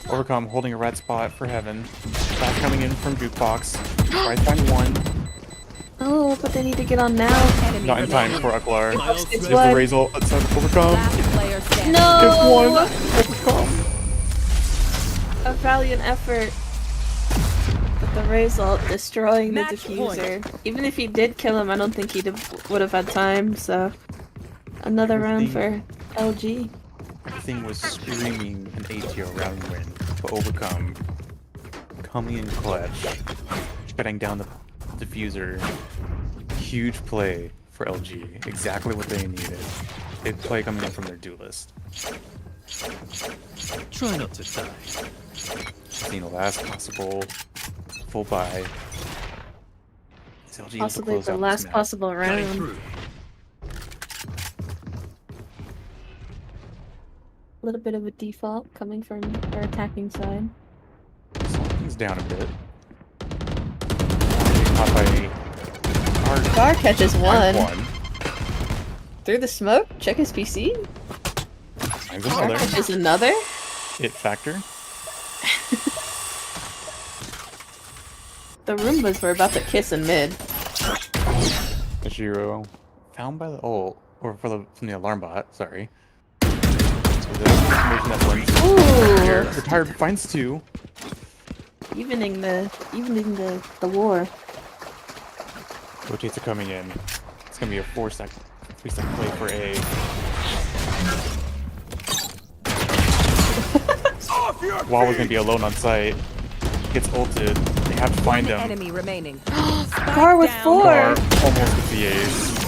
Overcome holding a red spot for heaven. Back coming in from Jukebox. Ryth find one. Oh, but they need to get on now. Enemy Not in time remaining. for Ucklar. I'll It's There's blood. the raise ult. Let's have Overcome. Last player standing. There's one. No! Overcome. A valiant effort. But the result, destroying the Match diffuser. Even if he did kill him, I don't think he would have had time, so... Another round for LG. Everything was screaming an ATO round win, but Overcome coming in clutch, shutting down the diffuser. Huge play for LG, exactly what they needed. Big play coming in from their duelist. Try not to die. Seeing the last possible full buy. Is LG able to Possibly close the out this last map? possible Cutting round. through. A little bit of a default coming from our attacking side. Something's down a bit. Caught by Gar. Gar catches one. One. Through the smoke, check his PC. Finds Gar another. catches another. Hit factor. The Roombas were about to kiss in mid. Noshiro found by the ult, or from the alarm bot, sorry. So the information that went here. Ooh! Retired finds 2. Evening the war. Rotates are coming in. It's gonna be a 3-stack play for A. Wawa's gonna be alone on site. Gets ulted. They have to find him. Enemy remaining. Gar with down. 4! Gar almost with the ace.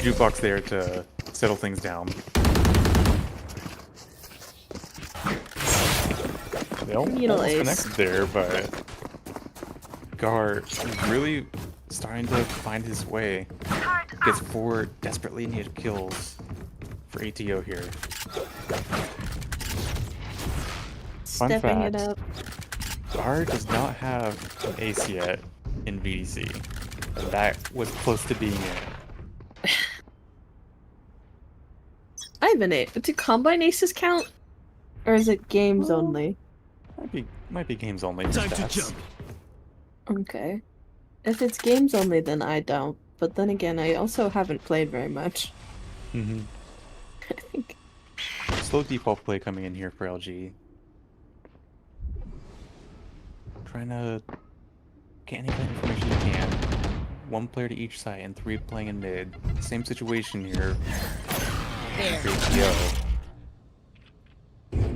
Jukebox there to settle things down. They Communal almost ace. connected there, but Gar really starting to find his way. Gets 4 desperately needed kills for ATO here. Stepping fact. it up. Gar does not have an ace yet in VDC, and that was close to being it. I have an 8. Do combine aces count? Or is it games only? Might be games only. for Time to stats. jump. Okay. If it's games only, then I don't. But then again, I also haven't played very much. Mm-hmm. I think. Slow default play coming in here for LG. Trying to get any kind of information you can. 1 player to each side and 3 playing in mid. Same situation here. For ATO.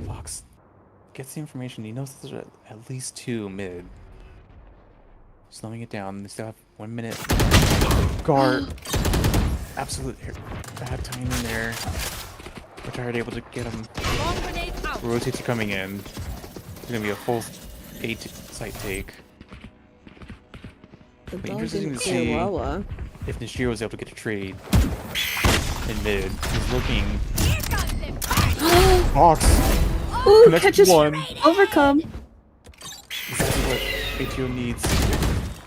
Fox gets the information. He knows there's at least 2 mid. Slowing it down. They still have 1 minute. Gar. Absolute bad timing there. Retired able to get him. Rotates are coming in. It's gonna be a full 8 site take. The Be dog interesting didn't to clear see Wawa. if Noshiro is able to get a trade in mid. He's looking. Fox Ooh, connects catches 1. Overcome. Exactly what ATO needs.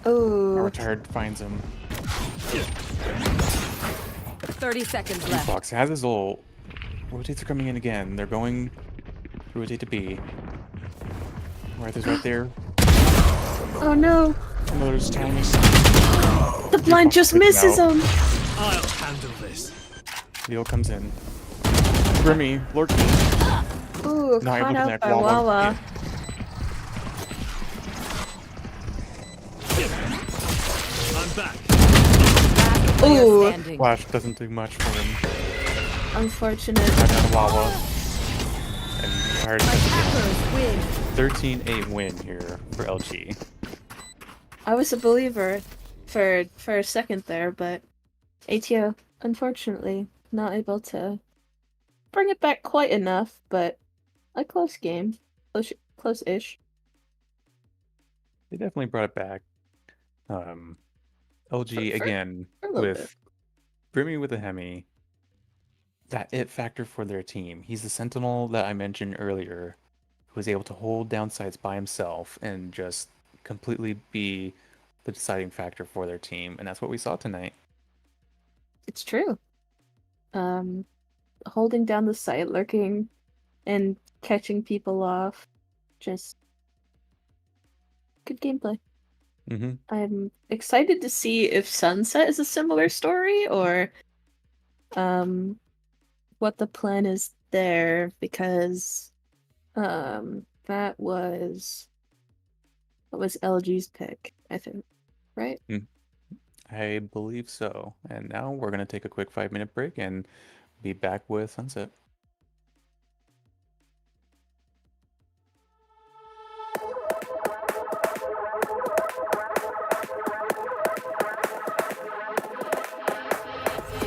Oh, Retired finds him. 30 seconds left. Fox has his ult. Rotates are coming in again. They're going to rotate to B. Ryth is right there. oh no! Another's timing. The blind just Jukebox misses out. him. I'll handle this. Leo comes in. Brimmy, lurking. Ooh, Not able caught to out connect. by Wawa. I'm back. Player Ooh. standing. Flash doesn't do much for him. Unfortunate. Got down to Wawa. And tired Attackers win. 13-8 win here for LG. I was a believer for a second there, but ATO, unfortunately, not able to bring it back quite enough, but a close game. Close-ish. They definitely brought it back. LG For- again for a little with Brimmywithdahemi. That it factor for their team. He's the sentinel that I mentioned earlier, who was able to hold down sites by himself and just completely be the deciding factor for their team, and that's what we saw tonight. It's true. Holding down the site, lurking, and catching people off. Just good gameplay. Mm-hmm. I'm excited to see if Sunset is a similar story or what the plan is there, because that was LG's pick, I think. Right? I believe so. And now we're going to take a quick 5-minute break and be back with Sunset.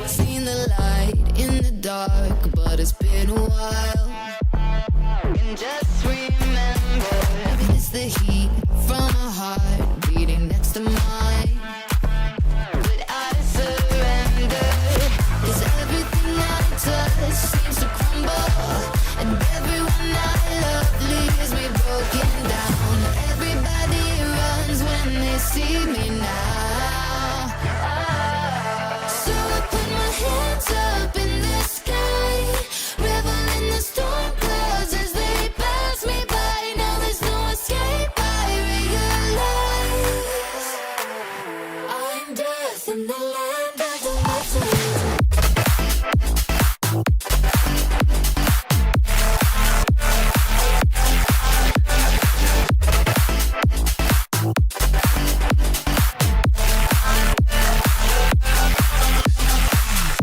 Seen the light in the dark, but it's been a while. And just remember, it's the heat from a heart beating next to mine. But I surrender, 'cause everything I touch seems to crumble, and everyone I love leaves me broken down. Everybody runs when they see me now. So I put my hands up in the sky, revel in the storm clouds as they pass me by. Now there's no escape, I realize I'm death in the land of the living.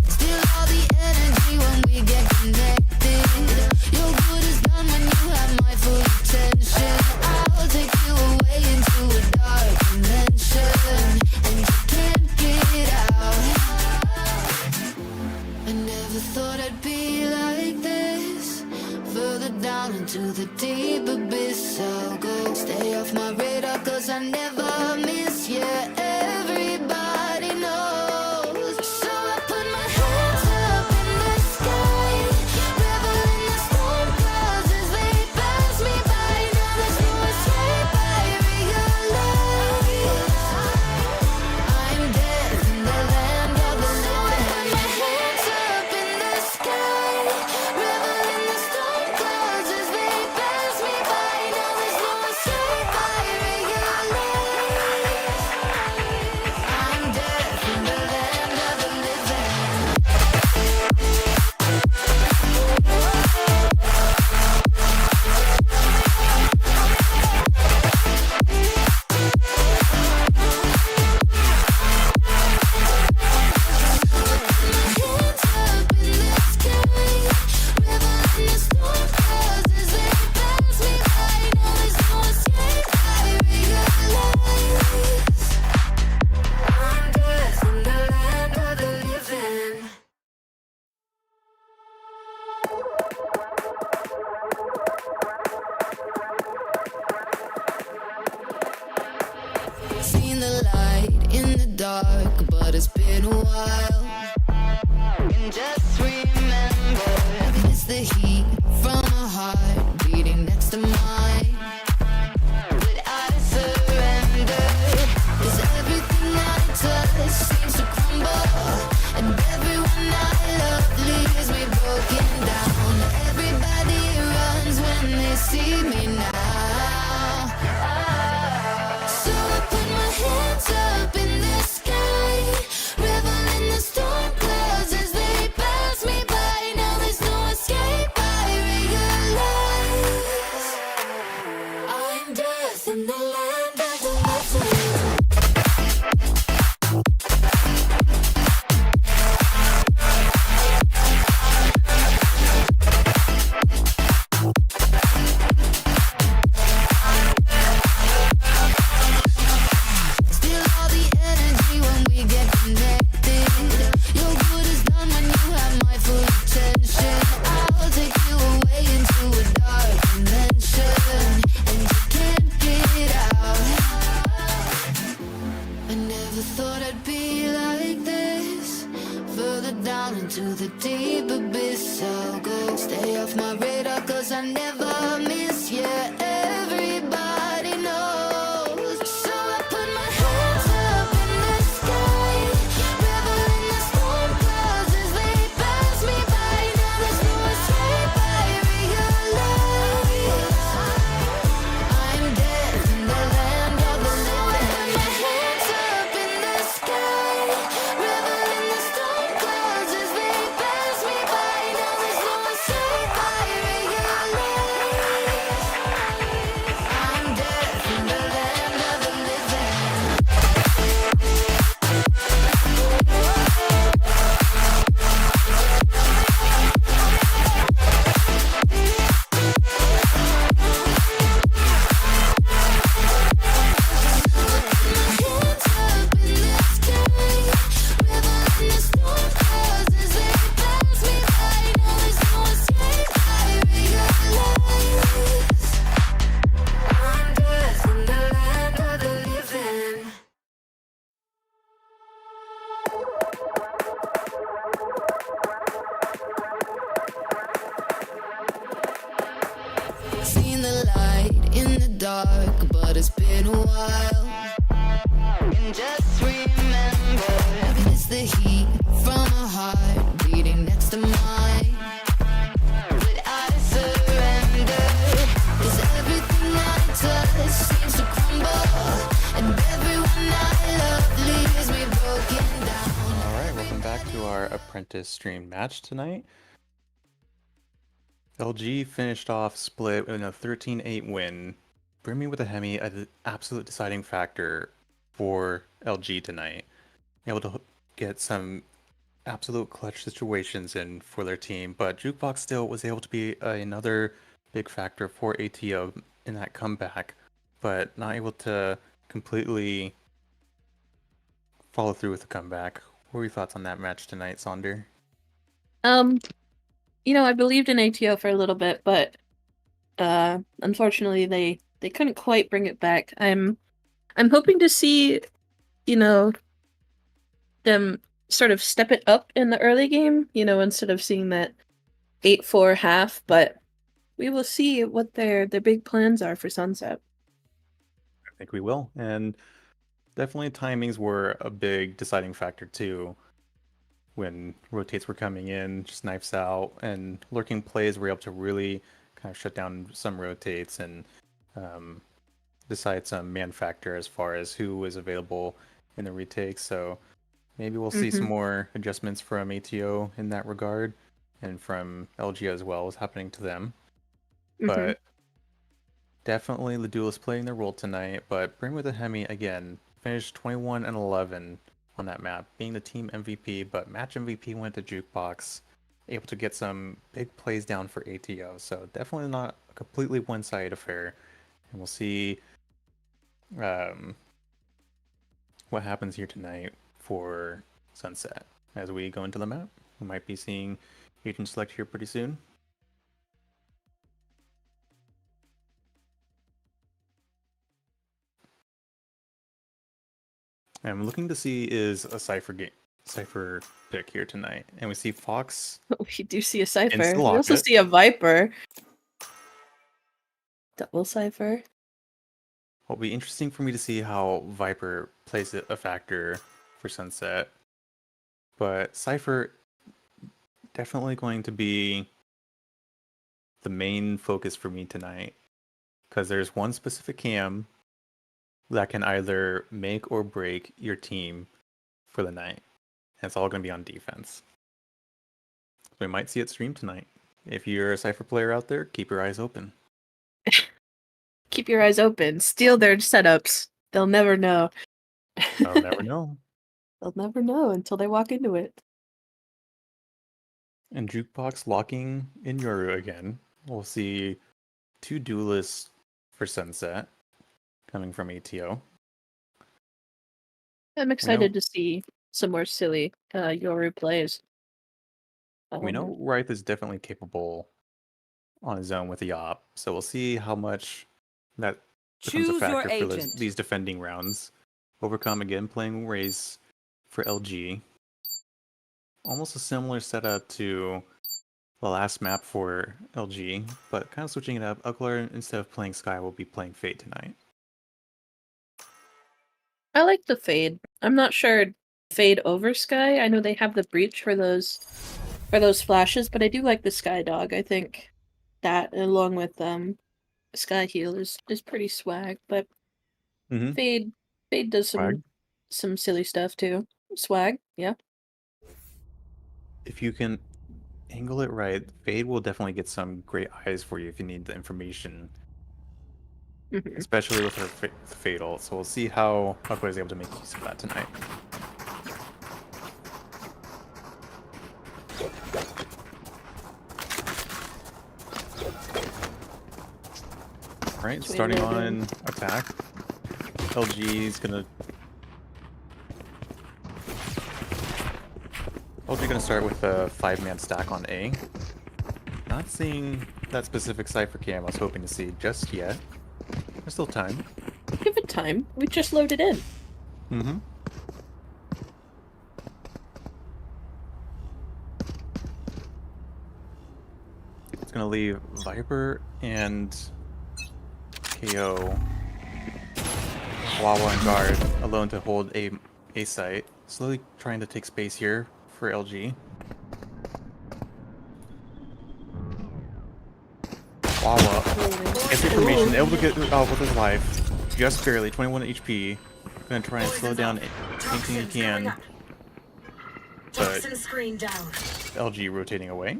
Still all the energy when we get connected. Your good is done when you have my full attention. I'll take you away into a dark dimension, and you can't get out. I never thought I'd be like this. Further down into the deep abyss I'll go. Stay off my radar 'cause I never miss. Yeah, everybody knows. So I put my hands up in the sky, revel in the storm clouds as they pass me by. Now there's no escape, I realize I'm dead in the land of the living. So I put my hands up in the sky, revel in the storm clouds as they pass me by. Now there's no escape, I realize I'm dead in the land of the living. Hands up in the sky, revel in the storm clouds as they pass me by. Now there's no escape, I realize I'm death in the land of the living. Seen the light in the dark, but it's been a while. And just remember, it's the heat from a heart beating next to mine. But I surrender, 'cause everything I touch seems to crumble, and everyone I love leaves me broken down. Everybody runs when they see me now. So I put my hands up in the sky, revel in the storm thought I'd be like this. Further down into the deep abyss I'll go. Stay off my radar cause I never miss. Yeah, everybody knows. So I put my hands up in the sky, revel in the storm clouds as they pass me by. Now there's no escape, I realize I'm dead in the land of the living. So I put my hands up in the sky, revel in the storm clouds as they pass me by. Now there's no escape, I realize I'm dead in the land of the living. Hands up in the sky, revel in the storm clouds as they pass me by. Now there's no escape, I realize I'm dead in the land of the living. Seen the light in the dark, but it's been a while. And just remember, it's the heat from a heart beating next to mine. But I surrender, 'cause everything I touch seems to crumble, and everyone I love leaves me broken down. Alright, welcome back to our Apprentice stream match tonight. LG finished off split in a 13-8 win. Brimmywithdahemi, an absolute deciding factor for LG tonight. Able to get some absolute clutch situations in for their team, but Jukebox still was able to be another big factor for ATO in that comeback, but not able to completely follow through with the comeback. What were your thoughts on that match tonight, Sonder? I believed in ATO for a little bit, but unfortunately they couldn't quite bring it back. I'm hoping to see, them sort of step it up in the early game, instead of seeing that 8-4 half, but we will see what their big plans are for Sunset. I think we will. And definitely timings were a big deciding factor too. When rotates were coming in, just knives out, and lurking plays were able to really kind of shut down some rotates and decide some man factor as far as who was available in the retakes. So maybe we'll see some more adjustments from ATO in that regard, and from LG as well as happening to them. But definitely the duelists playing their role tonight. But Brimmywithdahemi again finished 21-11 on that map, being the team MVP, but match MVP went to Jukebox, able to get some big plays down for ATO. So definitely not a completely one-sided affair, and we'll see what happens here tonight for Sunset as we go into the map. We might be seeing Agent Select here pretty soon. I'm looking to see is a Cypher pick here tonight, and we see Focks. We do see a Cypher. Insta We also locket. see a Viper. Double Cypher. It'll be interesting for me to see how Viper plays a factor for Sunset. But Cypher definitely going to be the main focus for me tonight, because there's one specific cam that can either make or break your team for the night. And it's all going to be on defense. So we might see it stream tonight. If you're a Cypher player out there, keep your eyes open. Keep your eyes open. Steal their setups. They'll never know. I'll never know. They'll never know until they walk into it. And Jukebox locking in Yoru again. We'll see two duelists for Sunset coming from ATO. I'm excited to see some more silly Yoru plays. We know Ryth is definitely capable on his own with the op, so we'll see how much that becomes a Choose your factor for agent. these defending rounds. Overcome again playing Raze for LG. Almost a similar setup to the last map for LG, but kind of switching it up. Ucklar, instead of playing Sky, will be playing Fade tonight. I like the Fade. I'm not sure Fade over Sky. I know they have the breach for those flashes, but I do like the Sky Dog. I think that along with Sky Heal is pretty swag, but Fade does Swag. some silly stuff too. Swag, yeah. If you can angle it right, Fade will definitely get some great eyes for you if you need the information, especially with her Fatal. So we'll see how Ucklar is able to make use of that tonight. Alright, starting on attack. LG is gonna start with a 5-man stack on A. Not seeing that specific Cypher cam I was hoping to see just yet. There's still time. Give it time. We just loaded in. Mm-hmm. It's gonna leave Viper and KO, Wawa and Guard alone to hold a site. Slowly trying to take space here for LG. Wawa gets information, able to get out with his life. Just barely, 21 HP. Gonna try and slow down anything he can. But LG rotating away.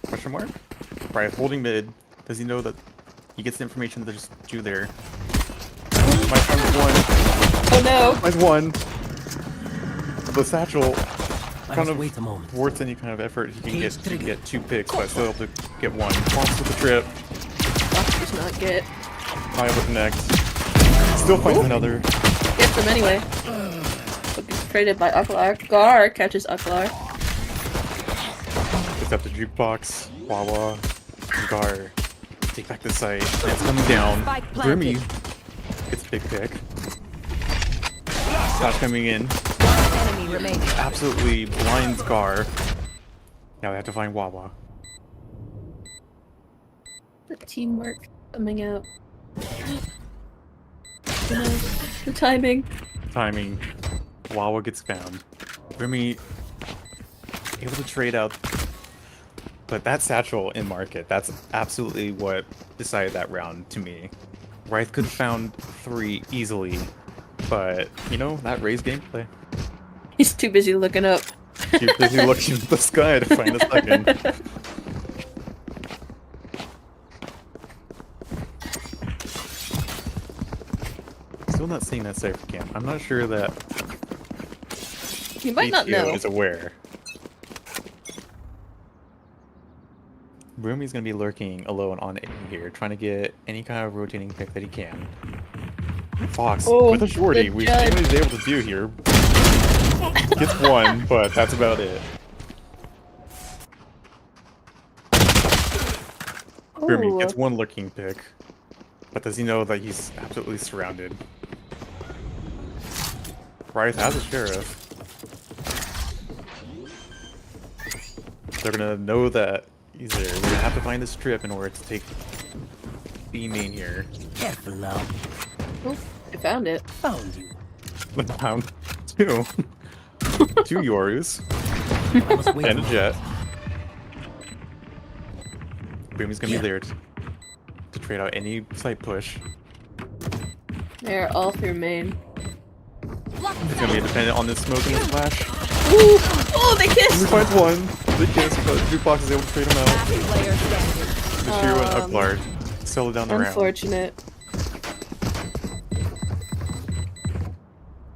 Question mark? Right, holding mid. Does he know that he gets the information that there's two there? My friend's one. Oh no! Mine's one. The satchel kind of wait a moment. thwarts any kind of effort he can get to get 2 picks, but still able to get one. Falls with the trip. Fox does not get. High with the next. Still finds another. Gets them anyway. Traded by Ucklar. Gar catches Ucklar. It's up to Jukebox, Wawa, and Gar. Take back the site. And it's coming down. Brimmy gets a big pick. Flash coming in. Enemy remaining. Absolutely blinds Gar. Now they have to find Wawa. The teamwork coming out. The timing. Timing. Wawa gets found. Brimmy able to trade out. But that satchel in market, that's absolutely what decided that round to me. Ryth could have found 3 easily, but, you know, that Raze gameplay. He's too busy looking up. Too busy looking at the sky to find a second. Still not seeing that Cypher cam. I'm not sure that You might not ATO know. is aware. Brimmy's gonna be lurking alone on A here, trying to get any kind of rotating pick that he can. Fox with a shorty, good we see judge. what he's able to do here. Gets one, but that's about it. Brimmy gets one lurking pick, but does he know that he's absolutely surrounded? Ryth has a sheriff. They're gonna know that he's there. We're gonna have to find this trip in order to take B main here. Careful now. Oh, I found it. Found you. Found 2. 2 Yorus. I must wait And a a jet. Brimmy's gonna be there to trade out any site push. They're all through main. He's gonna be dependent on this smoke and this flash. Ooh! Oh, they He kissed! finds one. They kiss, but Jukebox is able to trade him out. Last player standing. Noshiro and Ucklar settle down the round. Unfortunate.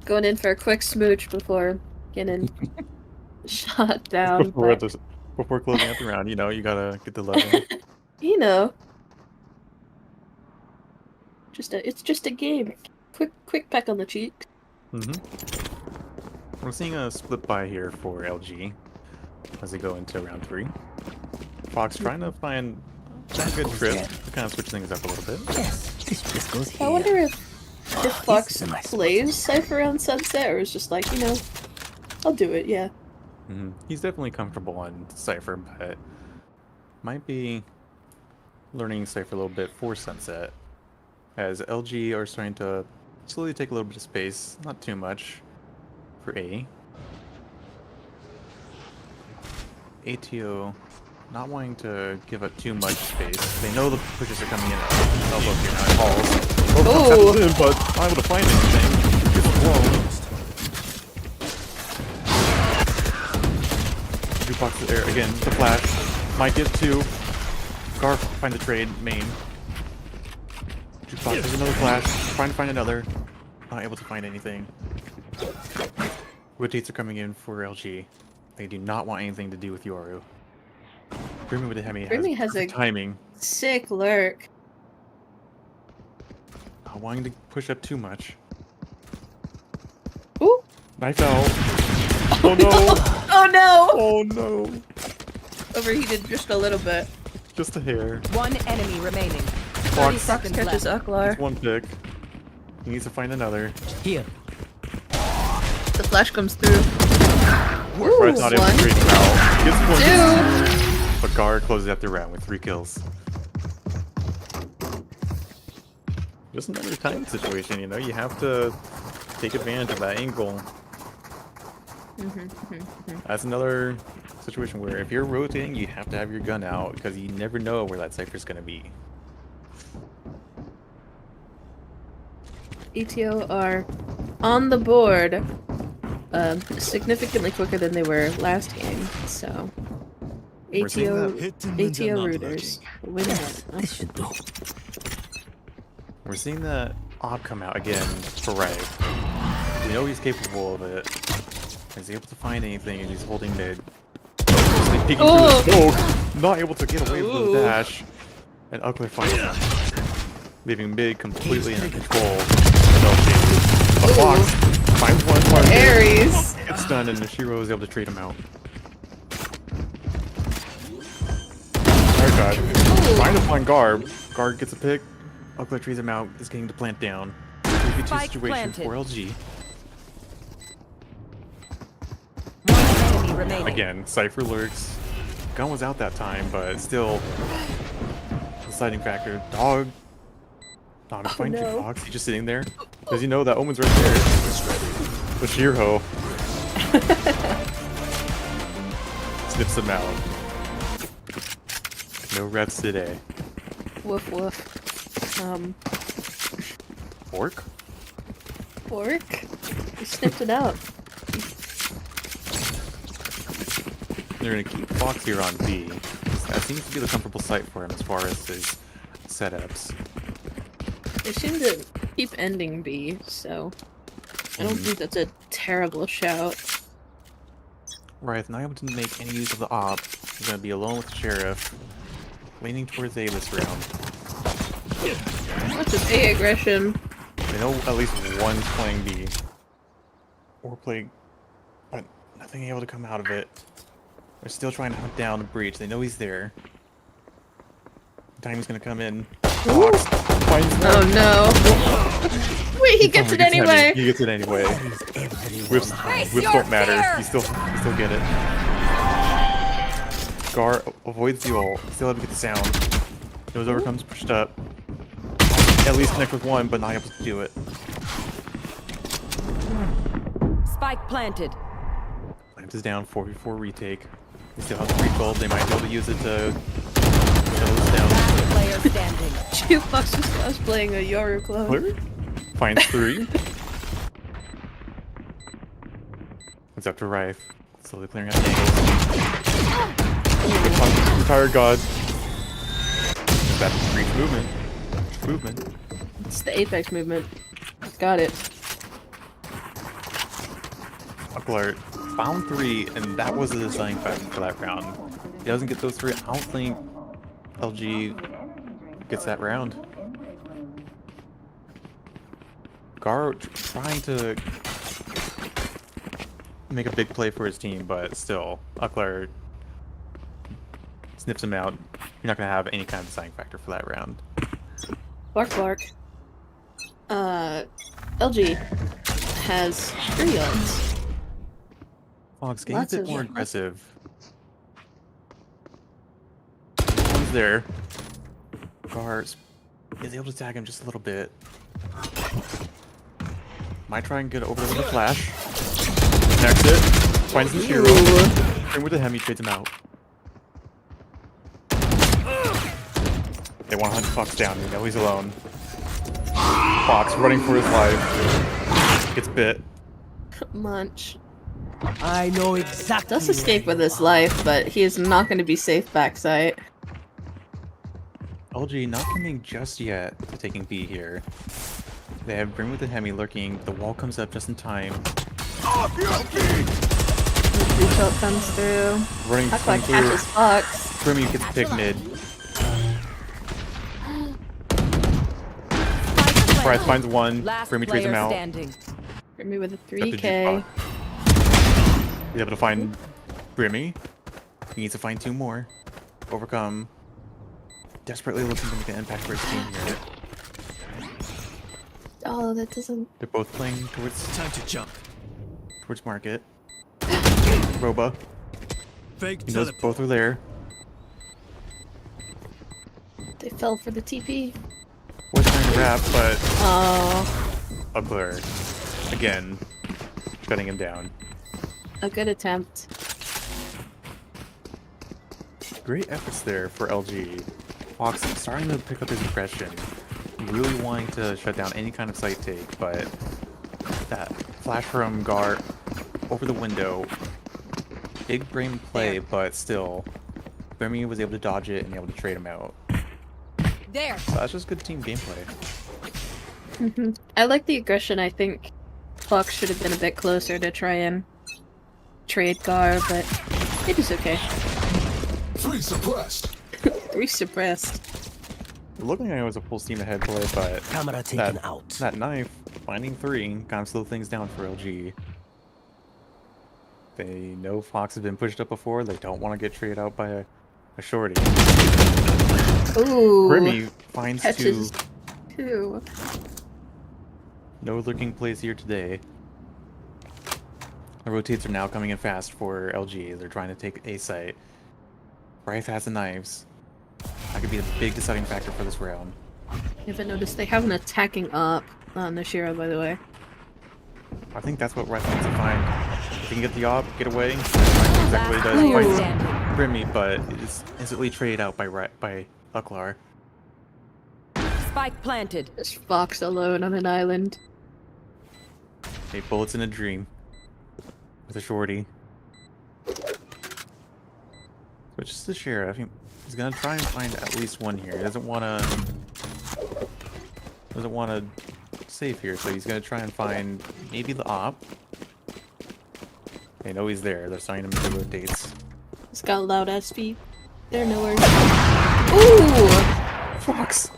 Going in for a quick smooch before getting shot down. Before closing out the round, you know, you gotta get the level. You know. It's just a game. Quick peck on the cheek. We're seeing a split buy here for LG as they go into round 3. Fox trying to find a good trip to kind of switch things up a little bit. Yes, this just goes here. I wonder if if Focks plays Cypher on Sunset, or is just like, you know, I'll do it, yeah. He's definitely comfortable on Cypher, but might be learning Cypher a little bit for Sunset, as LG are starting to slowly take a little bit of space, not too much, for A. ATO not wanting to give up too much space. They know the pushes are coming in at elbow here now. Calls. Oh, In, but not able to find anything. Gets blown. Jukebox is there again. The flash might get two. Gar find the trade main. Jukebox has another flash. Trying to find another. Not able to find anything. Rotates are coming in for LG. They do not want anything to do with Yoru. Brimmywithdahemi has a timing. Sick lurk. Not wanting to push up too much. Ooh. Knife out. Oh no! Oh no! Oh no! Overheated just a little bit. Just a hair. One enemy remaining. 30 Focks seconds catches left. Ucklar. one pick. He needs to find another. Here. The flash comes through. Ooh, Ryth's not able to one, trade him out. Gets one. two. But Gar closes out the round with 3 kills. Just another time situation, you know? You have to take advantage of that angle. That's another situation where if you're rotating, you have to have your gun out because you never know where that Cypher's gonna be. ATO are on the board significantly quicker than they were last game, so We're seeing ATO that. Hit them when they're ATO not rooters win that. This should do. We're seeing that Ob come out again for Ryth. We know he's capable of it. He's able to find anything and he's holding mid. He's peeking through the smoke, not able to get away with the dash. And Ucklar finds him, leaving mid completely under control. A Fox finds one target, Aries. gets stunned, and Noshiro is able to trade him out. TheRetiredGod trying to find Garb. Garb gets a pick. Ucklar trades him out. Is getting the plant down. 3v2 Spike situation planted. for LG. One enemy remaining. Again, Cypher lurks. Gun was out that time, but still, deciding factor. Dog. Not gonna find no. Jukebox. He's just sitting there. Does he know that Omen's right there? Noshiro snips him out. No reps today. Woof woof. Fork? Fork? He snipped it out. They're gonna keep Fox here on B. That seems to be the comfortable site for him as far as his setups. They seem to keep ending B, so I don't think that's a terrible shout. Ryth not able to make any use of the op. He's gonna be alone with the Sheriff. Leaning towards A this round. Lots of A aggression. They know at least one's playing B. Or playing, but nothing able to come out of it. They're still trying to hunt down the breach. They know he's there. Time's gonna come in. Fox finds one. Oh no. Wait, he gets it He anyway. He gets it anyway. Whips don't matter. You still get it. Gar avoids the ult. Still able to get the sound. Goes over, comes pushed up. At least connect with one, but not able to do it. Spike planted. Plant is down. 4v4 retake. They still have the free gold. They might be able to use it to kill this down. Last player standing. Jukebox was cosplaying a Yoru clone. Clear. Finds 3. It's up to Ryth. Slowly clearing out angles. TheRetiredGod. That's breach movement. It's the Apex movement. Got it. Ucklar found 3, and that was the deciding factor for that round. If he doesn't get those 3, I don't think LG gets that round. Gar trying to make a big play for his team, but still, Ucklar snips him out. You're not going to have any kind of deciding factor for that round. Bark bark. LG has 3 ults. Fox, getting a Lots bit of- more aggressive. One's there. Gars is able to tag him just a little bit. Might try and get over there with a flash. Connects it. Finds Noshiro. Brimmywithdahemi trades him out. They want to hunt Fox down. They know he's alone. Fox running for his life. Gets bit. Munch. I know exactly. Does escape with his life, but he is not going to be safe backside. LG not coming just yet to taking B here. They have Brimmywithdahemi lurking. The wall comes up just in time. Blue shot comes through. Running Ucklar through. catches Focks. Brimmy gets picked mid. Ryth finds one. Last Brimmy trades him player out. standing. Brimmy with a Got the 3k. Jukebox. He's able to find Brimmy. He needs to find 2 more. Overcome. Desperately looking to make an impact for his team here. Oh, that doesn't... They're both playing Time to jump. towards market. Roba. Fake He knows teleport. both are there. They fell for the TP. Was trying to wrap, but Oh, Ucklar again shutting him down. a good attempt. Great efforts there for LG. Fox starting to pick up his aggression, really wanting to shut down any kind of site take, but that flash from Gar over the window, big brain play, but still, Brimmy was able to dodge it and able to trade him out. There. So that's just good team gameplay. I like the aggression. I think Fox should have been a bit closer to try and trade Gar, but it is okay. 3 suppressed. 3 suppressed. It looked like it was a full steam ahead play, but Camera taken that, out. that knife, finding 3, kind of slow things down for LG. They know Fox has been pushed up before. They don't want to get traded out by a shorty. Ooh. Brimmy finds Catches 2. 2. No lurking plays here today. The rotates are now coming in fast for LG. They're trying to take A site. Ryth has the knives. That could be a big deciding factor for this round. You haven't noticed they have an attacking up on Noshiro, by the way. I think that's what Ryth needs to find. If he can get the op, get away. That's exactly what he does. Player Finds standing. Brimmy, but is instantly traded out by Ucklar. Spike planted. Just Fox alone on an island. 8 bullets in a dream. With a shorty. Switches to Sheriff. He's gonna try and find at least one here. He doesn't wanna save here, so he's gonna try and find maybe the op. They know he's there. They're signing him to rotates. He's got loud ass feet. They're nowhere. Ooh! Fox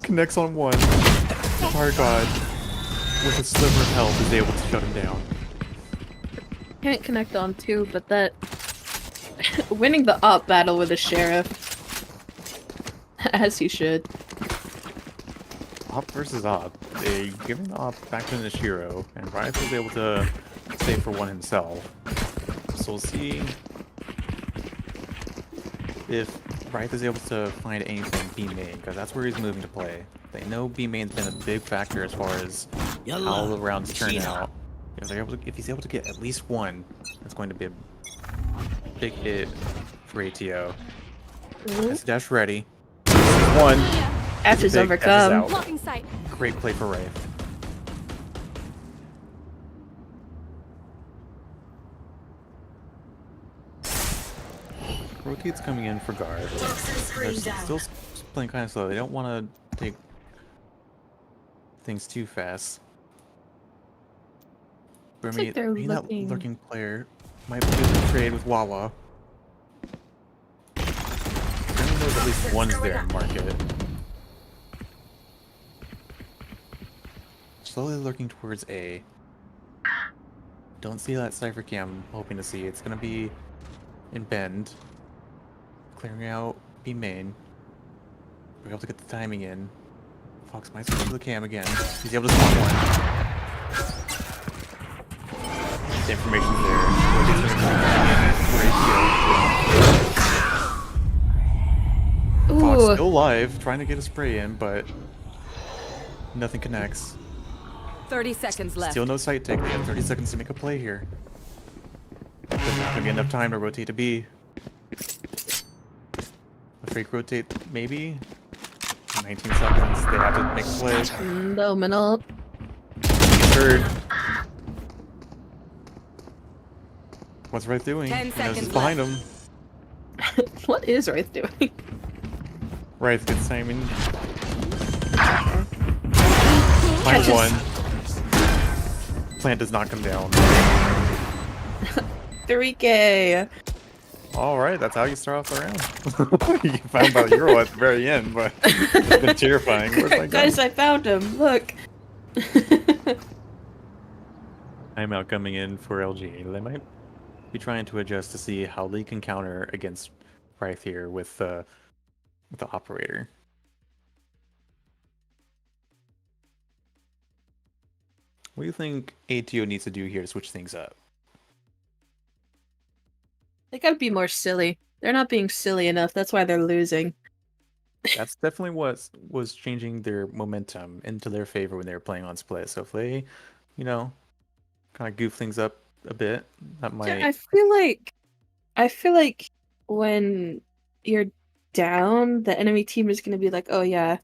connects on one. TheRetiredGod, with a sliver of health, is able to shut him down. Can't connect on 2, but that... winning the op battle with a sheriff. As you should. Op versus op. They giving the op back to Noshiro, and Ryth was able to save for one himself. So we'll see if Ryth is able to find anything B main, because that's where he's moving to play. They know B main's been a big factor as far as how the rounds turn out. If he's able to get at least one, that's going to be a big hit for ATO. That's dash ready. One. Ashes Big overcome. Ashes out. Blocking sight. Great play for Ryth. Rotate's coming in for guard. They're still playing kind of slow. They don't want to take things too fast. like they're that looking- lurking player might be able to trade with Wawa. Brimmy knows at least one's there in market. Slowly lurking towards A. Don't see that Cypher cam I'm hoping to see. It's gonna be in Bend. Clearing out B main. We're able to get the timing in. Fox might switch to the cam again. He's able to spot one. The information's there. Fox Ooh. still alive, trying to get a spray in, but nothing connects. 30 seconds left. Still no sight take. They have 30 seconds to make a play here. There's not gonna be enough time to rotate to B. A fake rotate, maybe? 19 seconds. They have to make a play. Nominal. Third. What's Ryth doing? 10 He knows seconds it's behind him. What is Ryth doing? Ryth gets timing. Catches. Find one. Plant does not come down. 3K. Alright, that's how you start off the round. You found out Euro at the very end, but it's been terrifying. Where's my gun? Guys, I found him. Look. Timeout coming in for LG. They might be trying to adjust to see how they can counter against Ryth here with the operator. What do you think ATO needs to do here to switch things up? They gotta be more silly. They're not being silly enough. That's why they're losing. That's definitely what was changing their momentum into their favor when they were playing on split. So if they, kind of goof things up a bit, that might. I feel like when you're down, the enemy team is gonna be like, "Oh yeah,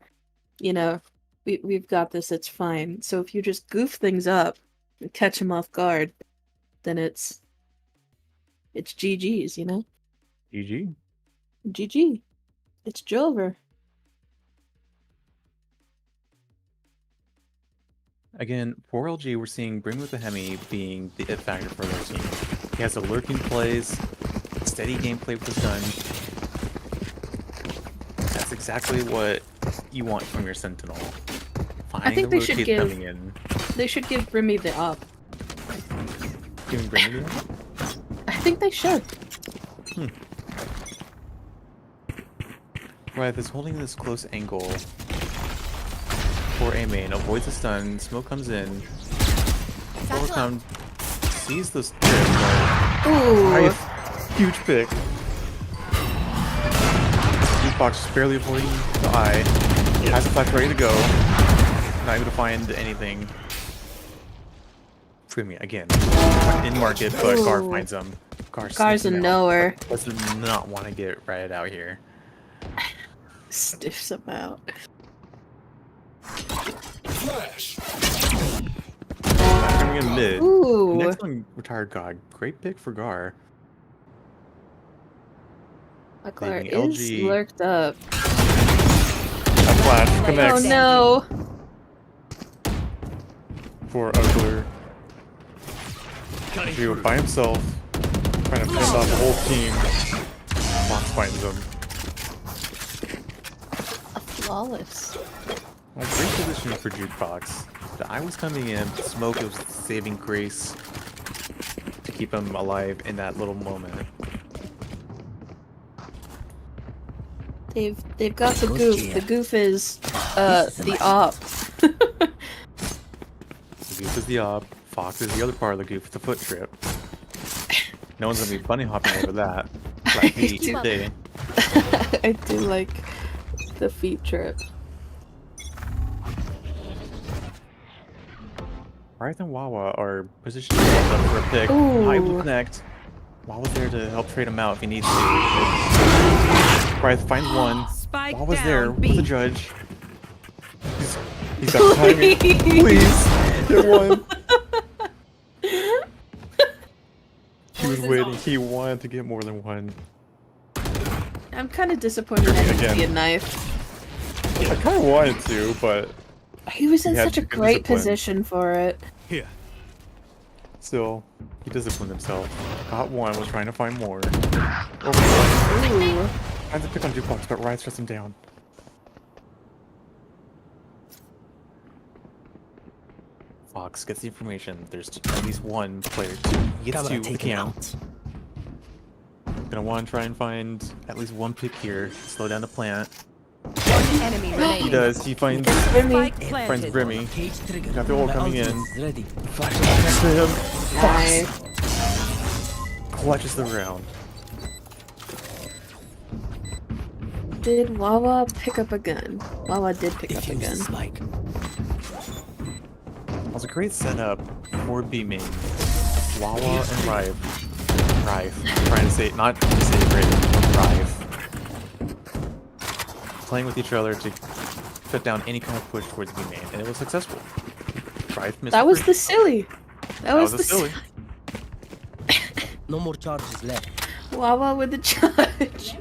we've got this. It's fine." So if you just goof things up and catch them off guard, then it's GG's. GG. GG. It's Jover. Again, for LG, we're seeing Brimmywithdahemi being the it factor for their team. He has the lurking plays, steady gameplay with his gun. That's exactly what you want from your Sentinel. I think the they should rotate give coming in. They should give Brimmy the op. Giving Brimmy the op? I think they should. Ryth is holding this close angle for A main, avoids the stun, smoke comes in. Overcome sees the strip, but Ooh. Ryth, huge pick. Jukebox just barely avoiding the eye. Has the flash ready to go. Not able to find anything. Premium again. In market, but Gar Ooh. finds him. Gar's a knower. Does not want to get right out here. Stiffs him out. Flash. Coming in mid. Ooh. Next one, TheRetiredGod. Great pick for Gar. Ucklar Leaving is LG. lurked up. A flash Oh connects no! for Ucklar. Cutting He was through. by himself, trying to fend off the whole team. Fox finds him. Flawless. Well, great position for Jukebox. The eye was coming in, the smoke was saving grace to keep him alive in that little moment. They've got the goof. The goof is the op. The goof is the op, Fox is the other part of the goof, the foot trip. No one's gonna be bunny hopping over that. Like me today. I do like the feet trip. Ryth and Wawa are positioning themselves up for a pick. Ooh. High will connect. Wawa's there to help trade him out if he needs to. Ryth finds one. Spike Wawa's down, there B. with the judge. He's got timing. Please, get one. He was waiting. He wanted to get more than one. I'm kind of disappointed I didn't Again. see a knife. I kind of wanted to, but He was in He had such a good great discipline. position for it. Here. still, he disciplined himself. Got one, was trying to find more. Overall, Ooh. trying to pick on Jukebox, but Ryth shuts him down. Fox gets the information. There's at least one player. He gets two with the cam. Gonna want to try and find at least one pick here. Slow down the plant. enemy He remaining. does. He finds Brimmy. Spike finds planted. Brimmy. Cage trigger. Got the ult My coming in. ultimate's ready. Flash next to him. Nice. Clutches the round. Did Wawa pick up a gun? Wawa did pick up a Defuse the gun. spike. It was a great setup for B main. Wawa and Ryth. Trying to say, not to say great, Ryth. Playing with each other to shut down any kind of push towards B main, and it was successful. Ryth missed That was the first. silly. That was a the silly. No more charges left. Wawa with the judge.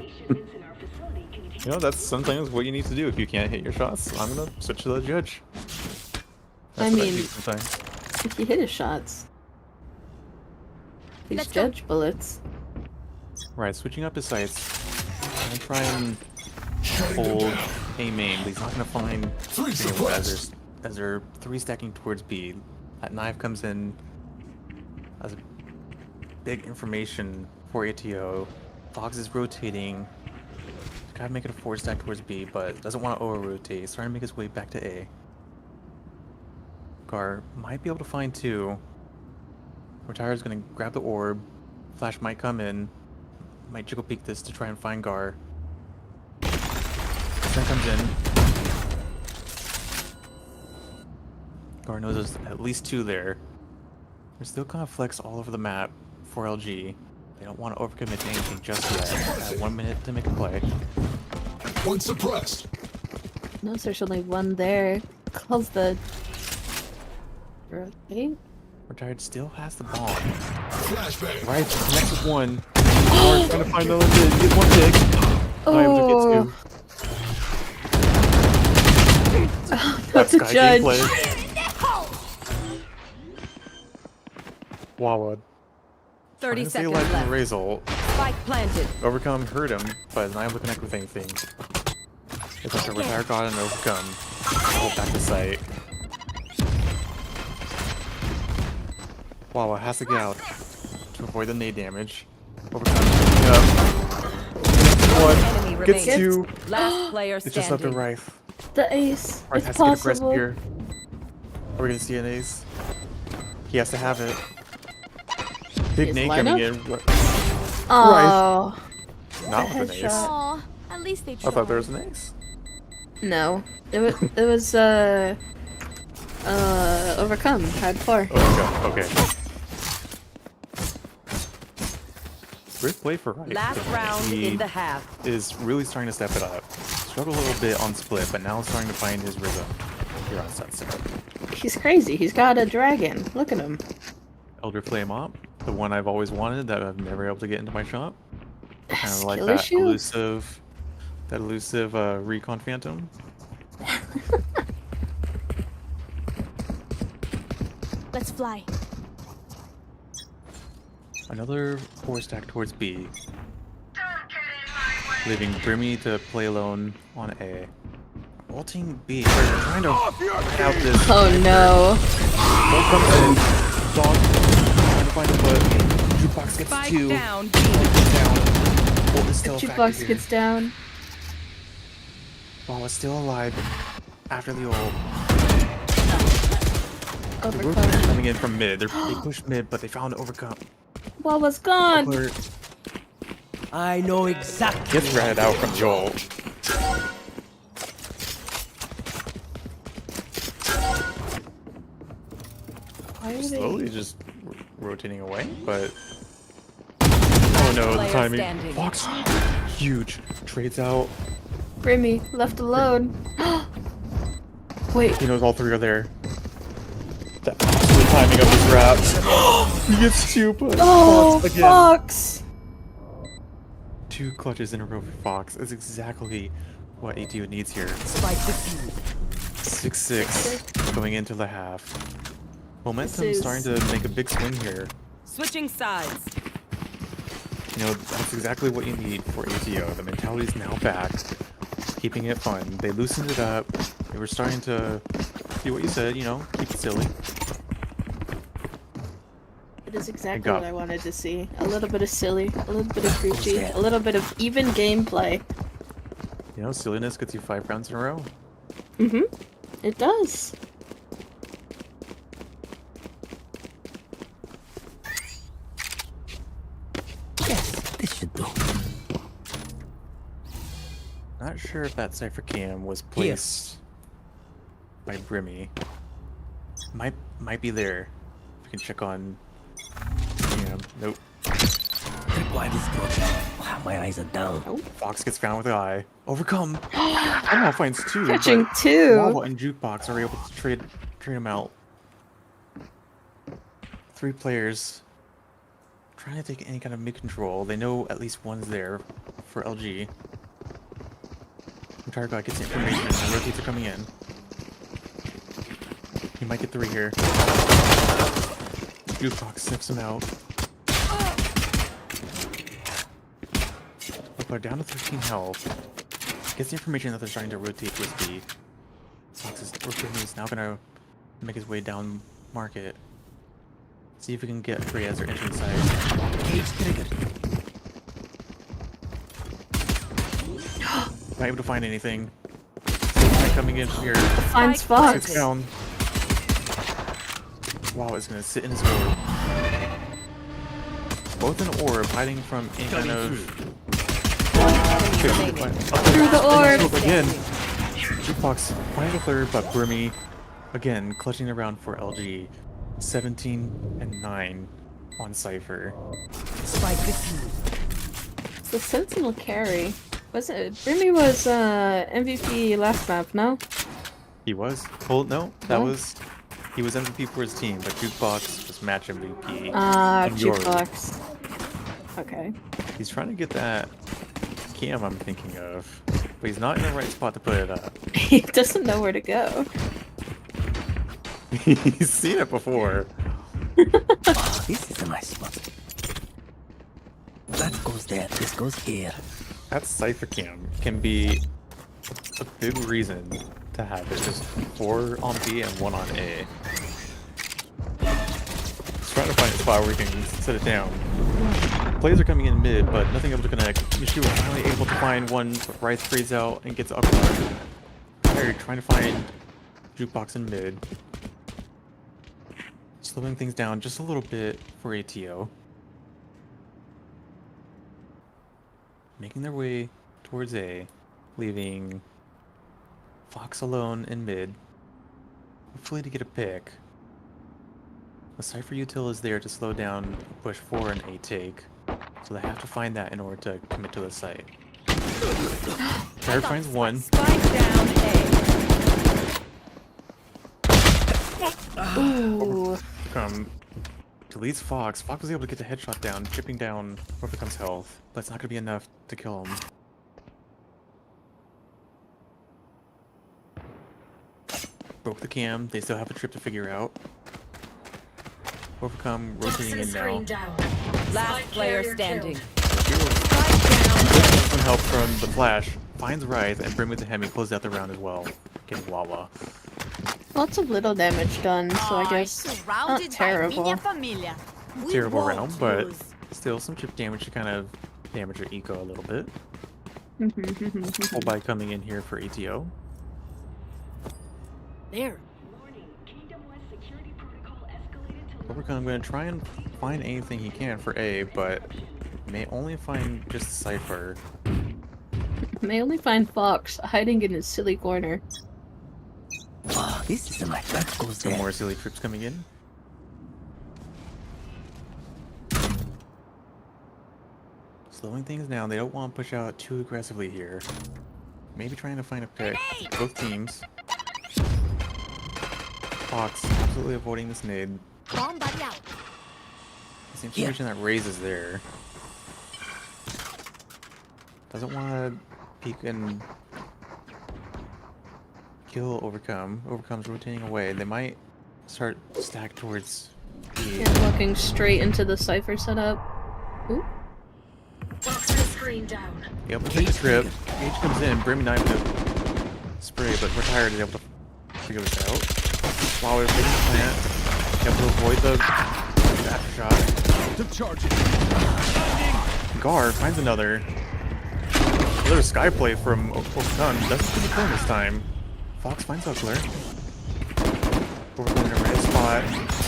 You know, that's sometimes what you need to do if you can't hit your shots. I'm gonna switch to the judge. I That's what mean- do sometimes. If you hit his shots. These Let's go. judge bullets. Right, switching up his sights. I'm gonna try and hold A main, but he's not gonna find Three as suppressed. they're 3 stacking towards B. That knife comes in as a big information for ATO. Focks is rotating. Gotta make it a 4 stack towards B, but doesn't want to over rotate. He's trying to make his way back to A. Gar might be able to find 2. Retired's gonna grab the orb. Flash might come in. Might jiggle peek this to try and find Gar. Then comes in. Gar knows there's at least 2 there. They're still kind of flex all over the map for LG. They don't want to overcommit to anything just yet. They have 1 minute to make a play. One suppressed. No, there's only one there. Calls the rotate. Retired still has the bomb. Flashbang. Right, connects with 1. Gar trying to find the limit. Get 1 pick. Not able to Oh, get 2. that's a Sky judge. gameplay. Wawa. 30 Trying to stay seconds alive from the left. Raze ult. Spike planted. Overcome hurt him, but not able to connect with anything. It's like a TheRetiredGod and Overcome. Hold back to sight. Wawa has to get out to avoid the nade damage. Overcome. Enemy 1. Gets remaining. 2. Last player It's just left to standing. Ryth. The ace. Ryth It's has to get aggressive possible. here. Are we gonna see an ace? He has to have it. Big His nade coming lineup? in. What? Oh, Not with an ace. headshot. Aw, at least they I thought there was an ace. no. It was overcome. Had 4. Oh, okay. Great play for Ryth. Last round He in the half. is really starting to step it up. Struggled a little bit on split, but now starting to find his rhythm here on Sunset. He's crazy. He's got a dragon. Look at him. Elder Flame Op, the one I've always wanted that I've never been able to get into my shop. Kind of like Skill that issues? elusive Recon Phantom. Let's fly. Another 4 stack towards B, leaving Brimmy to play alone on A. Ulting B, they're trying to out this. Oh no. Ult comes in. Dog trying to find a foot. Jukebox gets Spike 2. down. Down. Ult is still a factor Jukebox here. gets down. Wawa's still alive after the ult. The rook Overcome. is coming in from mid. They pushed mid, but they found Overcome. Wawa's gone. Ucklar I know exactly. gets ratted out from Joel. Why are Slowly they? just rotating away, but oh no, the Player timing. standing. Fox, huge, trades out. Brimmy left alone. Wait. He knows all 3 are there. That's the timing of his wraps. He gets 2, but Oh, Fox again. Fox. 2 clutches in a row for Fox. That's exactly what ATO needs here. Spike defused. 6-6 going into the half. Momentum This is- starting to make a big swing here. Switching sides. You know, that's exactly what you need for ATO. The mentality's now back, keeping it fun. They loosened it up. They were starting to do what you said, you know, keep it silly. It is exactly got- what I wanted to see. A little bit of silly, a little bit of preachy, a little bit of even gameplay. You know, silliness gets you 5 rounds in a row. It does. Yes, this should do. Not sure if that Cypher cam was placed by Brimmy. Might be there. We can check on cam. Nope. Tripwire destruction. Wow, my eyes are down. Fox gets found with the eye. Overcome. Somehow finds 2. Catching but 2. Wawa and Jukebox are able to trade him out. 3 players trying to take any kind of mid control. They know at least one's there for LG. TheRetiredGod gets information and rotates are coming in. He might get 3 here. Jukebox sniffs him out. Ucklar down to 13 health. Gets the information that they're starting to rotate with B. Fox is now gonna make his way down market. See if we can get free as they're entering side. Cage triggered. Not able to find anything. Coming in here. Finds Sits Fox. down. Wow, it's gonna sit in his orb. Both in orb, hiding from any kind of. Through the orb. Again, Jukebox finding a third, but Brimmy again clutching around for LG. 17 and 9 on Cypher. Spike defused. It's the Sentinel carry. Was it? Brimmy was MVP last map, no? He was. Well, no, that No? was. He was MVP for his team, but Jukebox was match MVP. Ah, in Europe. Jukebox. Okay. He's trying to get that cam I'm thinking of, but he's not in the right spot to put it up. He doesn't know where to go. He's seen it before. Oh, this is a nice spot. That goes there. This goes here. That Cypher cam can be a big reason to have it. Just 4 on B and 1 on A. Just trying to find a spot where we can set it down. Plays are coming in mid, but nothing able to connect. Noshiro finally able to find one, but Ryth fades out and gets Ucklar. They're trying to find Jukebox in mid. Slowing things down just a little bit for ATO. Making their way towards A, leaving Fox alone in mid. Hopefully to get a pick. The Cypher util is there to slow down push for an A take, so they have to find that in order to commit to the site. Jared finds 1. Spike down A. Ooh. Deletes Fox. Fox was able to get the headshot down, chipping down Overcome's health, but it's not going to be enough to kill him. Broke the cam. They still have a trip to figure out. Overcome rotating in now. Last player standing. Some help from the flash. Finds Ryth and Brimmywithdahemi closes out the round as well. Getting Wawa. Lots of little damage done, so I guess not terrible. Terrible round, but still some chip damage to kind of damage your eco a little bit. Full by coming in here for ATO. There. Overcome, I'm going to try and find anything he can for A, but may only find just Cypher. May only find Fox hiding in his silly corner. Oh, this is a nice. That goes Some there. more silly trips coming in. Slowing things down. They don't want to push out too aggressively here. Maybe trying to find a pick. Both teams. Fox absolutely avoiding this nade. This information that Raze is there. Doesn't want to peek and kill Overcome. Overcome's rotating away. They might start stack towards B. And walking straight into the Cypher setup. Ooh. Yep, we'll take the trip. Cage comes in. Brimmy not able to spray, but TheRetired is able to figure this out. While we're taking the plant, able to avoid the aftershot. Took charges. Gar finds another. Another sky play from Overcome. Doesn't see the turn this time. Fox finds Ucklar. Overcome in a red spot.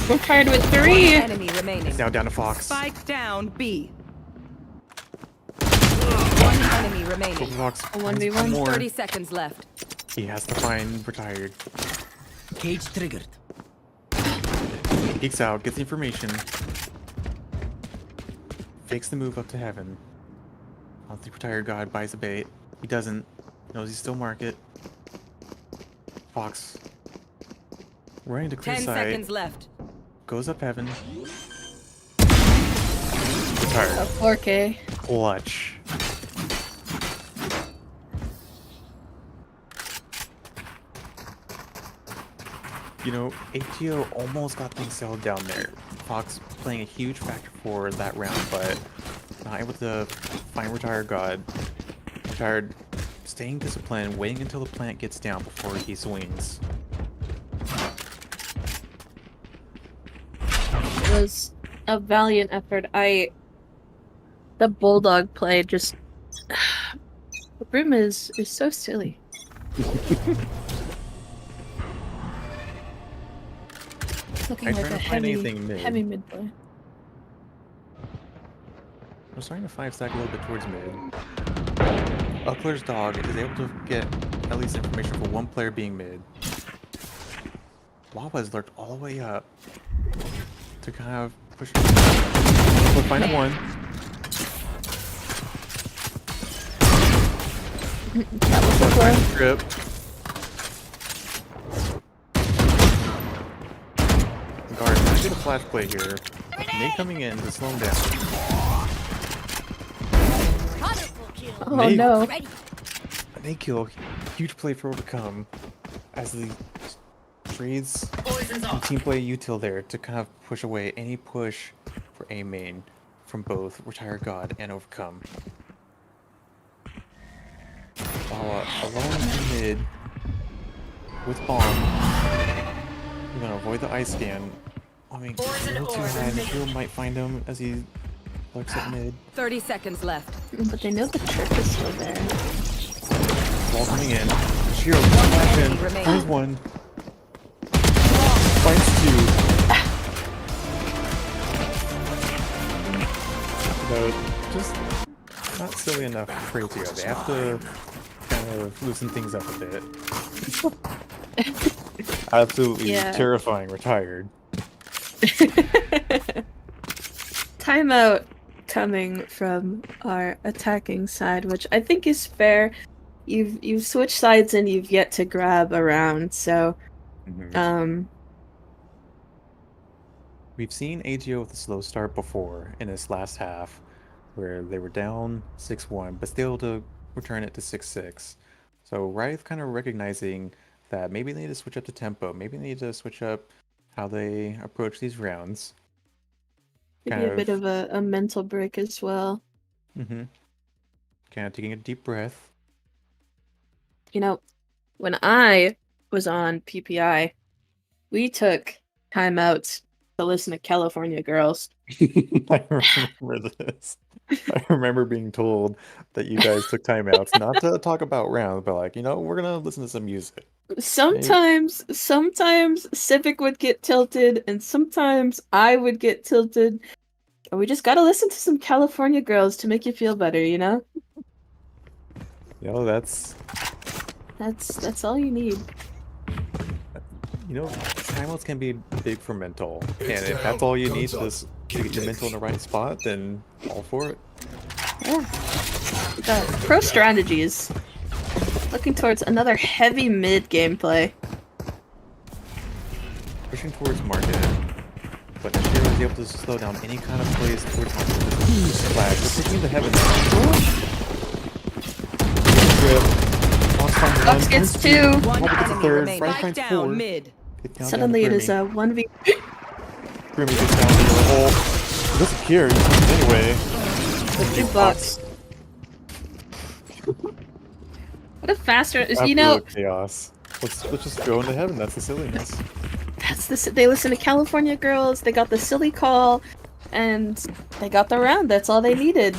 We're fired with One 3. enemy remaining. It's now down to Fox. Spike down B. One enemy remaining. Fox A finds 1v1. one more. 30 seconds left. He has to find retired. Cage triggered. Peeks out, gets the information. Fakes the move up to heaven. I don't think retired God buys the bait. He doesn't. Knows he's still market. Fox. Running to clear 10 side. seconds left. Goes up heaven. Retired. A 4K. Clutch. You know, ATO almost got things settled down there. Fox playing a huge factor for that round, but not able to find Retired God. Retired staying disciplined, waiting until the plant gets down before he swings. It was a valiant effort. The bulldog play just Brim is so silly. Looking I like try a to find heavy, anything mid. heavy mid play. I'm starting to 5-stack a little bit towards mid. Ucklar's dog is able to get at least information for one player being mid. Wawa's lurked all the way up to kind of push. We'll find one. That was a play. Trip. Guard, I did a flash play here. Nate coming in to slow him down. Oh Nate, no. Nate kill, huge play for Overcome as the trades and team play util there to kind of push away any push for A main from both Retired God and Overcome. Wawa alone in mid with bomb. We're gonna avoid the ice scan. I mean, a little too high. Noshiro might find him as he lurks at mid. 30 seconds left. But they know the trick is still there. Ball coming in. Noshiro flash in. remaining. Finds one. Finds two. But just not silly enough for ATO. They have to kind of loosen things up a bit. Absolutely Yeah. terrifying Retired. Timeout coming from our attacking side, which I think is fair. You've switched sides and you've yet to grab a round, so We've seen ATO with a slow start before in this last half, where they were down 6-1, but still to return it to 6-6. So Ryth kind of recognizing that maybe they need to switch up the tempo, maybe they need to switch up how they approach these rounds. maybe a bit of a mental break as well. Kind of taking a deep breath. You know, when I was on PPI, we took timeouts to listen to California Girls. I remember this. I remember being told that you guys took timeouts, not to talk about rounds, but like, we're gonna listen to some music. Sometimes Civic would get tilted, and sometimes I would get tilted. And we just gotta listen to some California Girls to make you feel better, you know? That's all you need. Timeouts can be big for mental, and if that's all you need to get your mental in the right spot, then all for it. Yeah. Pro strategies. Looking towards another heavy mid gameplay. Pushing towards market, but Noshiro is able to slow down any kind of plays towards market. Flash, just taking the heaven. Fox gets 2. One Wawa gets a enemy third. remaining. Ryth Spike finds down 4. mid. Suddenly it is a 1v. Grimmy gets down into the hole. He doesn't care, he comes anyway. The Jukebox. What a faster, Absolute chaos. Let's just go into heaven. That's the silliness. They listen to California Girls, they got the silly call, and they got the round. That's all they needed.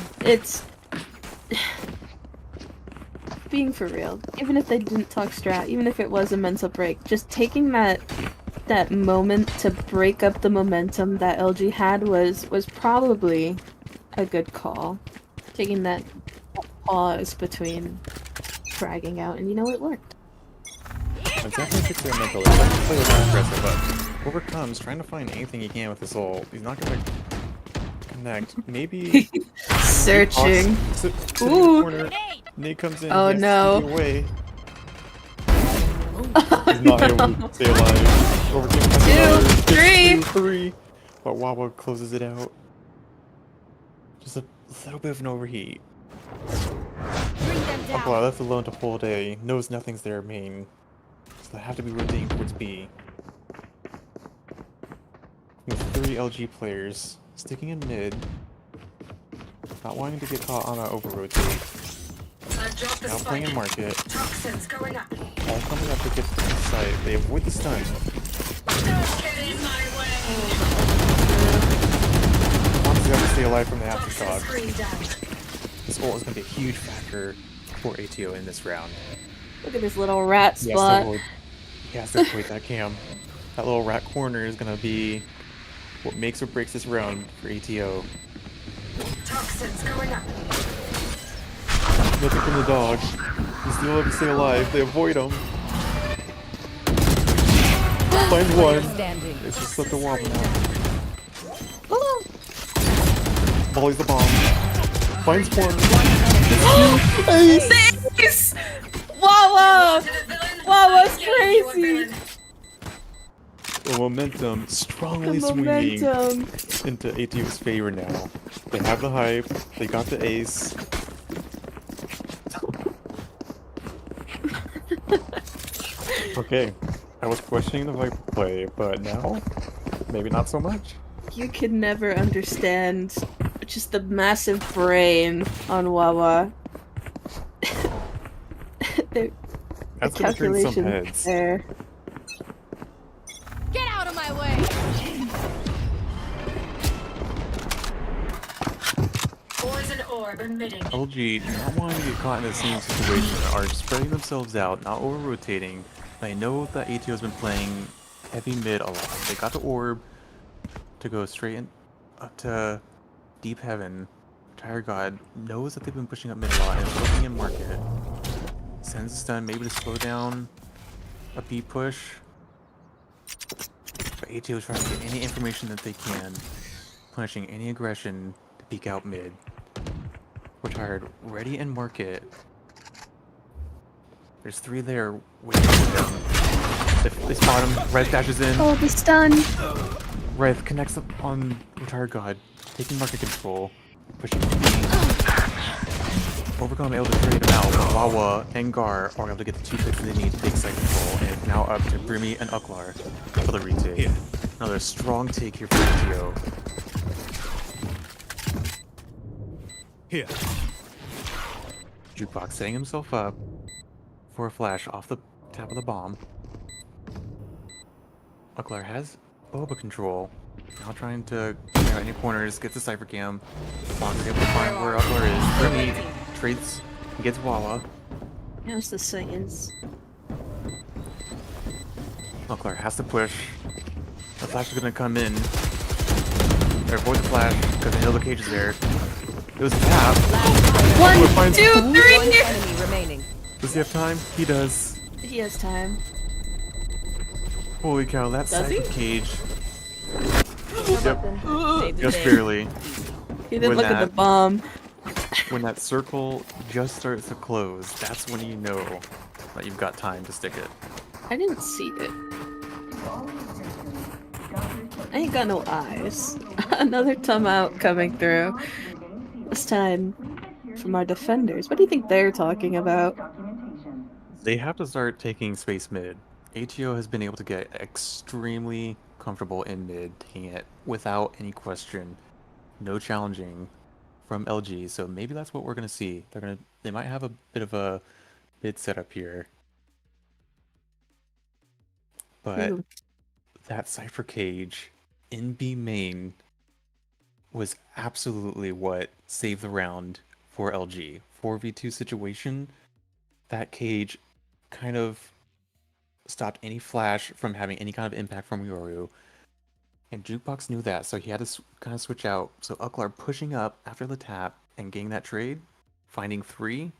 being for real, even if they didn't talk strat, even if it was a mental break, just taking that moment to break up the momentum that LG had was probably a good call. Taking that pause between fragging out, and you know, it worked. It's definitely experimental. It's definitely really aggressive, but Overcome's trying to find anything he can with this ult. He's not gonna connect. Maybe Searching. Sit in the Ooh. corner. Nate comes in. Oh, he has no. to get away. He's not able to stay alive. Overcame has 2, 3. 3. But Wawa closes it out. Just a little bit of an overheat. Ucklar left alone to full day. Knows nothing's there main. So they have to be rotating towards B. With 3 LG players sticking in mid. Not wanting to get caught on an over-rotate. Now playing in market. Toxins going up. All coming up to get to the side. They avoid the stun. Don't get in my way. Honestly, have to stay alive from the Toxin aftershock. screen down. This ult is going to be a huge factor for ATO in this round. Look at this little rat He spot. has to avoid that cam. That little rat corner is going to be what makes or breaks this round for ATO. Toxins going up. Nothing from the dog. He's still able to stay alive. They avoid him. Finds one. Standing. It's just slipped a wobble now. Volleys the bomb. Finds one. Nice! Wawa! Wawa's crazy! The momentum The strongly swinging momentum. into ATO's favor now. They have the hype. They got the ace. Okay, I was questioning the Viper play, but now, maybe not so much. You could never understand just the massive brain on Wawa. The That's gonna turn some calculation heads. there. Get out of my way! Poison orb emitting. LG, not wanting to get caught in the same situation, are spreading themselves out, not over-rotating. I know that ATO has been playing heavy mid a lot. They got the orb to go straight in, up to deep heaven. TheRetiredGod knows that they've been pushing up mid a lot and is looking in market. Sends a stun, maybe to slow down a B push. But ATO is trying to get any information that they can, punishing any aggression to peek out mid. We're tired, ready in market. There's 3 there waiting for them. They spot him. Ryth dashes in. Oh, the stun! Ryth connects up on TheRetiredGod, taking market control, pushing. Overcome able to trade him out, but Wawa and Gar are able to get the 2 picks they need to take side control, and it's now up to Brimmy and Ucklar for the retake. Here. Another strong take here for ATO. Here. Jukebox setting himself up for a flash off the tap of the bomb. Ucklar has Boba control. Now trying to clear out any corners, gets the Cypher Cam. Fox is able to find where Ucklar is. Brimmy trades and gets Wawa. How's the science? Ucklar has to push. The flash is gonna come in. They avoid the flash because they know the cage is there. It was a tap. 1, 2, 3! One enemy remaining. Does he have time? He does. He has time. Holy cow, that Does he? Cypher cage. Save the Just day. barely. He didn't When look at the that- bomb. When that circle just starts to close, that's when you know that you've got time to stick it. I didn't see it. I ain't got no eyes. Another timeout coming through. This time from our defenders. What do you think they're talking about? They have to start taking space mid. ATO has been able to get extremely comfortable in mid, taking it without any question. No challenging from LG, so maybe that's what we're gonna see. They might have a bit of a mid setup here. But Ooh. that Cypher cage in B main was absolutely what saved the round for LG. 4v2 situation, that cage kind of stopped any flash from having any kind of impact from Yoru. And Jukebox knew that, so he had to kind of switch out. So Ucklar pushing up after the tap and getting that trade, finding 3,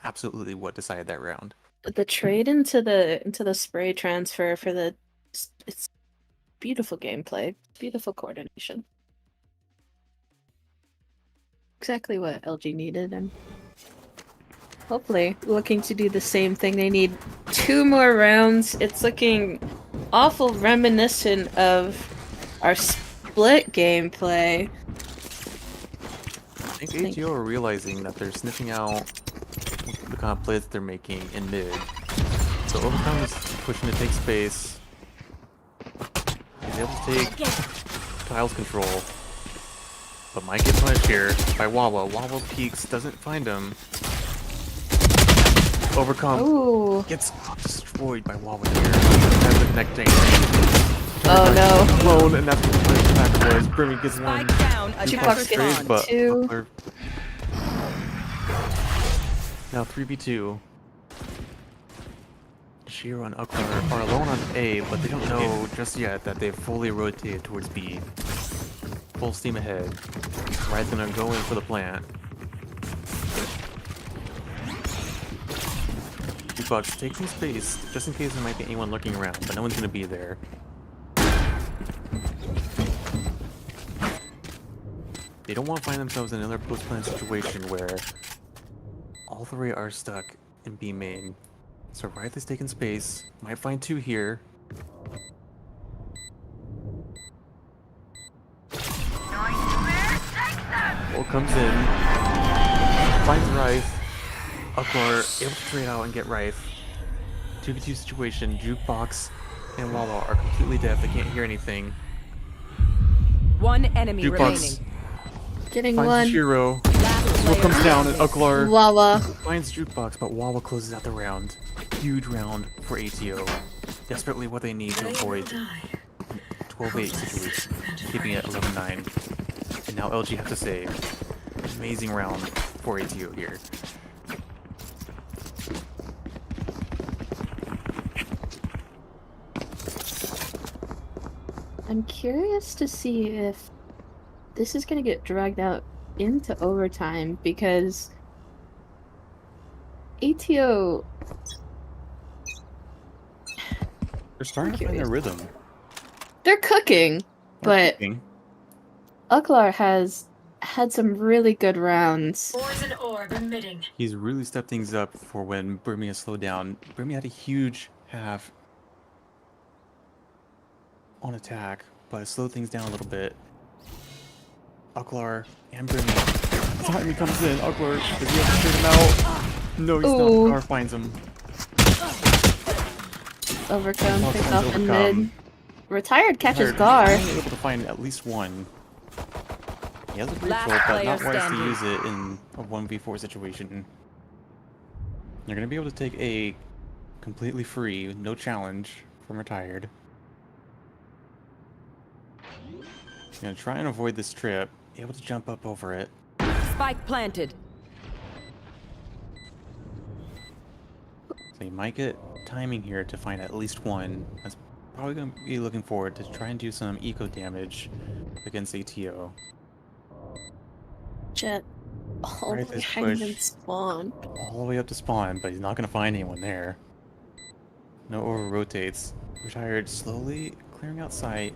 absolutely what decided that round. The trade into the spray transfer for the it's beautiful gameplay, beautiful coordination. Exactly what LG needed, and hopefully looking to do the same thing. They need 2 more rounds. It's looking awful reminiscent of our split gameplay. I think ATO are realizing that they're sniffing out the kind of plays that they're making in mid. So Overcome is pushing to take space. He's able to take Tiles control. But might get punished here by Wawa. Wawa peeks, doesn't find him. Overcome Ooh. gets destroyed by Wawa here. Has the connecting. Oh no. Alone, and that's what the punish attack was. Brimmy gets one. Spike down. Jukebox Attackers getting spawn. But 2. Ucklar... Now 3v2. Noshiro and Ucklar are alone on A, but they don't know just yet that they've fully rotated towards B. Full steam ahead. Ryth gonna go in for the plant. Jukebox taking space just in case there might be anyone lurking around, but no one's gonna be there. They don't want to find themselves in another post-plant situation where all 3 are stuck in B main. So Ryth is taking space, might find 2 here. Bull comes in, finds Ryth. Ucklar able to trade out and get Ryth. 2v2 situation, Jukebox and Wawa are completely deaf, they can't hear anything. 1 enemy Jukebox remaining. Getting finds 1. Noshiro. Last Bull player comes down and standing. Ucklar Wawa. finds Jukebox, but Wawa closes out the round. Huge round for ATO. Desperately what they need to avoid 12-8 situation, keeping it 11-9. And now LG have to save. Amazing round for ATO here. I'm curious to see if this is gonna get dragged out into overtime, because ATO... They're starting to find their rhythm. They're cooking, but Cooking. Ucklar has had some really good rounds. Poison orb emitting. He's really stepped things up for when Brimmy has slowed down. Brimmy had a huge half on attack, but slowed things down a little bit. Ucklar and Brimmy. Time comes in. Ucklar, does he have to straight him out? No, he's Ooh. not. Gar finds him. Overcome, Gar picked finds off in Overcome. mid. Retired catches Retired Gar. is only able to find at least 1. He has a brief Last ult, but player not wise to standing. use it in a 1v4 situation. They're going to be able to take A completely free, no challenge from Retired. Gonna try and avoid this trip, able to jump up over it. Spike planted. So you might get timing here to find at least 1. That's probably gonna be looking forward to try and do some eco damage against ATO. Jet all Ryth the way is behind pushed. spawn. All the way up to spawn, but he's not gonna find anyone there. No over rotates. Retired slowly clearing out sight.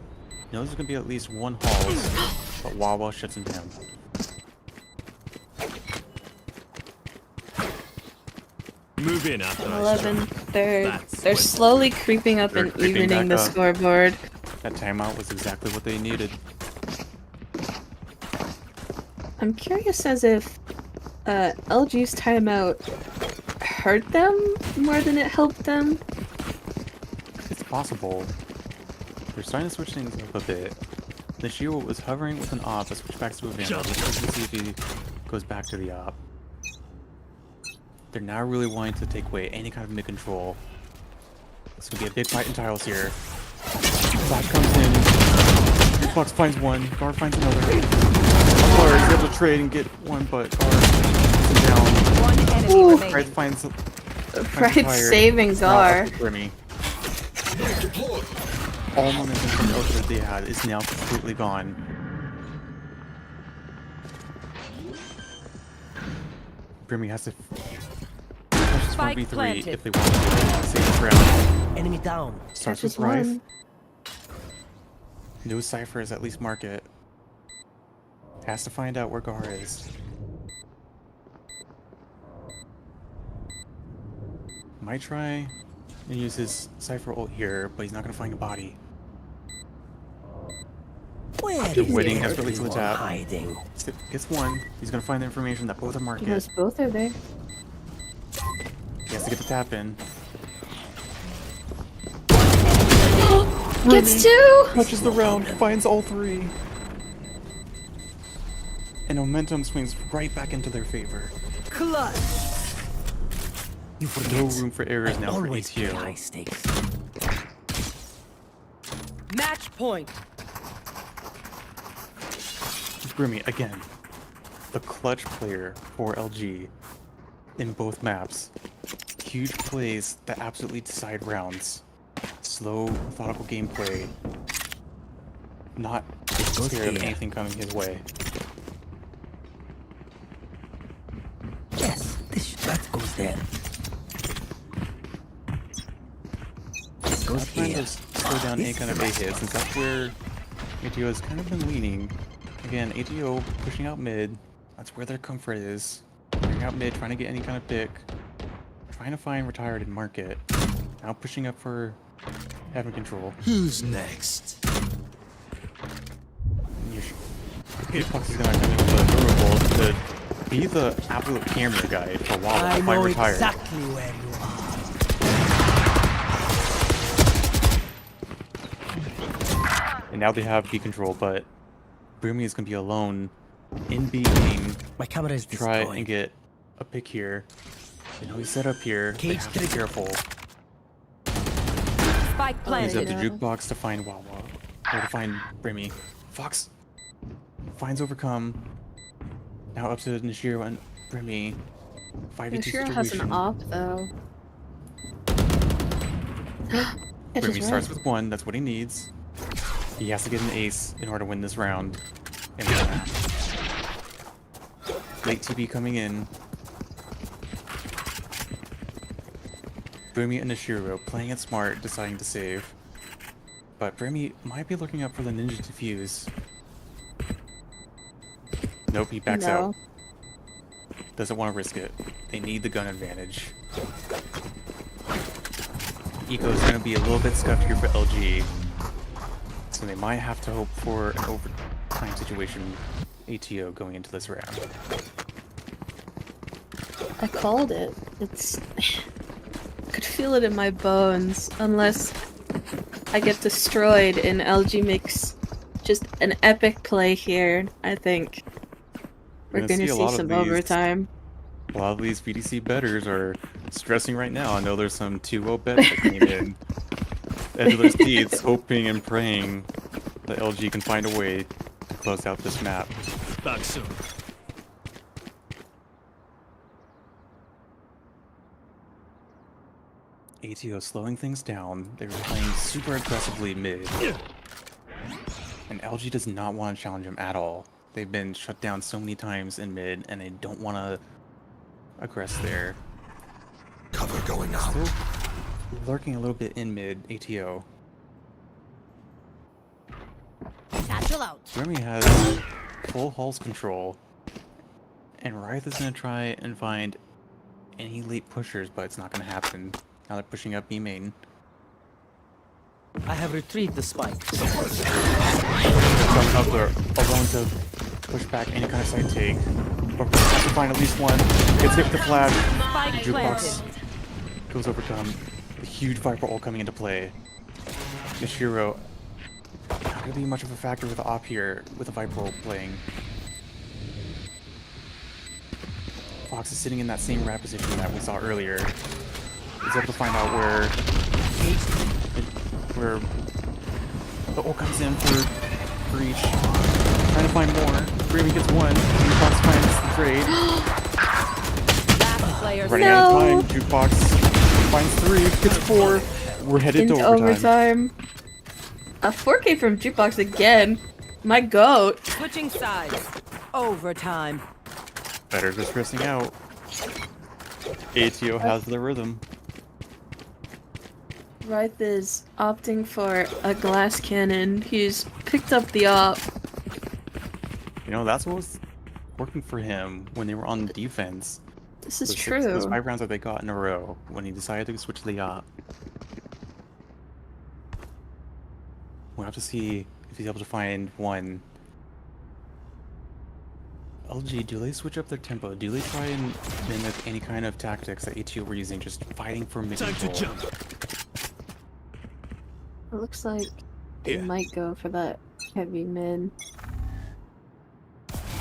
Knows there's gonna be at least 1 Halls, but Wawa shuts him down. Move in after I 11 third. That's They're what- slowly creeping up They're and creeping evening back the up. scoreboard. That timeout was exactly what they needed. I'm curious as if LG's timeout hurt them more than it helped them. It's possible. They're starting to switch things up a bit. Noshiro was hovering with an op, but switch back to a Vandal. Let's see if he goes back to the op. They're now really wanting to take away any kind of mid control. It's gonna be a big fight in tiles here. Flash comes in. Fox finds 1. Gar finds another. Ucklar is able to trade and get 1, but Gar takes him down. 1 enemy Ooh. remaining. Ryth finds Ryth saving Gar. Brimmy. Deploy. All momentum from the ultimate they had is now completely gone. Brimmy has to push this Spike 1v3 planted. if they want to save this round. Enemy down. Starts Just with Ryth. one. No ciphers, at least mark it. Has to find out where Gar is. Might try and use his cipher ult here, but he's not gonna find a body. Where They're is waiting desperately to the everyone tap. hiding? Gets one. He's gonna find the information that both are marked. Because both are there. He has to get the tap in. Gets two! Touches the round, finds all three. And momentum swings right back into their favor. Clutch. You forget. No room for errors now for Always play ATO. high stakes. Match point. Brimmy, again, the clutch player for LG in both maps. Huge plays that absolutely decide rounds. Slow, methodical gameplay. Not scared of anything coming his way. Yes, that goes there. This goes Not trying here. to slow down any kind of A hit, since that's where ATO has kind of been leaning. Again, ATO pushing out mid. That's where their comfort is. Pushing out mid, trying to get any kind of pick. Trying to find retired and mark it. Now pushing up for having control. Who's next? Jukebox is gonna come in with a durable to be the absolute camera guy for Wawa I to find know retired. exactly where you are. And now they have B control, but Brimmy is gonna be alone in B lane. My camera is Try destroyed. and get a pick here. You know he's set up here. They Cage have to be trigger. careful. Spike He's up planted. to Yeah. Jukebox to find Wawa. Or to find Brimmy. Fox finds Overcome. Now up to Noshiro and Brimmy. 5v2 Noshiro has situation. an op though. Catches Brimmy starts Ryth. with one, that's what he needs. He has to get an ace in order to win this round. And late TB coming in. Brimmy and Noshiro playing it smart, deciding to save. But Brimmy might be looking up for the ninja defuse. Nope, he backs No. out. Doesn't want to risk it. They need the gun advantage. Eco's going to be a little bit scuffed here for LG. So they might have to hope for an overtime situation ATO going into this round. I called it. It's. I could feel it in my bones. Unless I get destroyed and LG makes just an epic play here, I think we're gonna see some overtime. A lot of these VDC bettors are stressing right now. I know there's some 2-0 bets that came in. Edge of their seats, hoping and praying that LG can find a way to close out this map. Back soon. ATO slowing things down. They were playing super aggressively mid. And LG does not want to challenge them at all. They've been shut down so many times in mid, and they don't want to aggress there. Cover going out. Still lurking a little bit in mid, ATO. Satchel out. Remy has full Hulls control. And Ryth is going to try and find any late pushers, but it's not going to happen. Now they're pushing up B main. I have retrieved the spike. From Ucklar, alone to push back any kind of side take. But has to find at least one. Gets hit with the flash. Spike Jukebox planted. goes overcome. A huge Viper ult coming into play. Noshiro, not really much of a factor with the op here, with the Viper ult playing. Fox is sitting in that same rat position that we saw earlier. He's able to find out where the ult comes in for each. Trying to find more. Brimmy gets one. Jukebox finds the trade. Last player Running out of No. time. Jukebox Finds 3, gets 4. We're headed Into to overtime. A 4K from Jukebox again. My goat. Switching sides. Overtime. Better just stressing out. ATO has the rhythm. Ryth is opting for a glass cannon. He's picked up the op. You know, that's what was working for him when they were on defense. This is Those true. Those 5 rounds that they got in a row when he decided to switch to the op. We'll have to see if he's able to find one. LG, do they switch up their tempo? Do they try and mimic any kind of tactics that ATO were using, just fighting for mid Time to control? jump. It looks like they Yeah. might go for that heavy mid.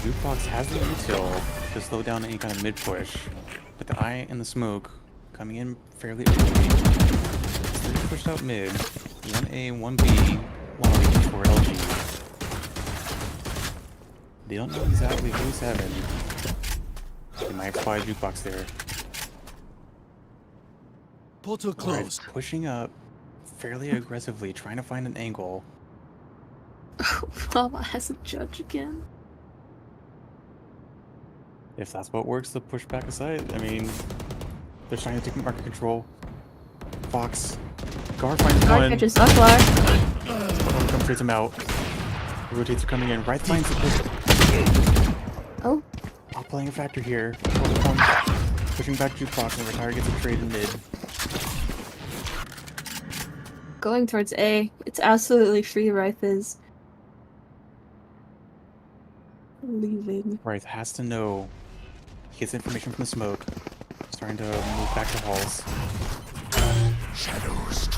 Jukebox has the util to slow down any kind of mid push, but the eye and the smoke coming in fairly early. Three pushed out mid, 1A, 1B, while waiting for LG. They don't know exactly who's heaven. They might spy Jukebox there. Portal Alright, closed. pushing up fairly aggressively, trying to find an angle. Wawa has a judge again. If that's what works to push back aside, I mean, they're trying to take market control. Fox, Gar finds Gar one. catches Ucklar. Come trades him out. Rotates are coming in. Ryth finds the Oh, Not playing a factor here. Pushing back Jukebox and Retire gets a trade in mid. going towards A. It's absolutely free. Ryth is leaving. Ryth has to know. He gets information from the smoke. Starting to move back to halls.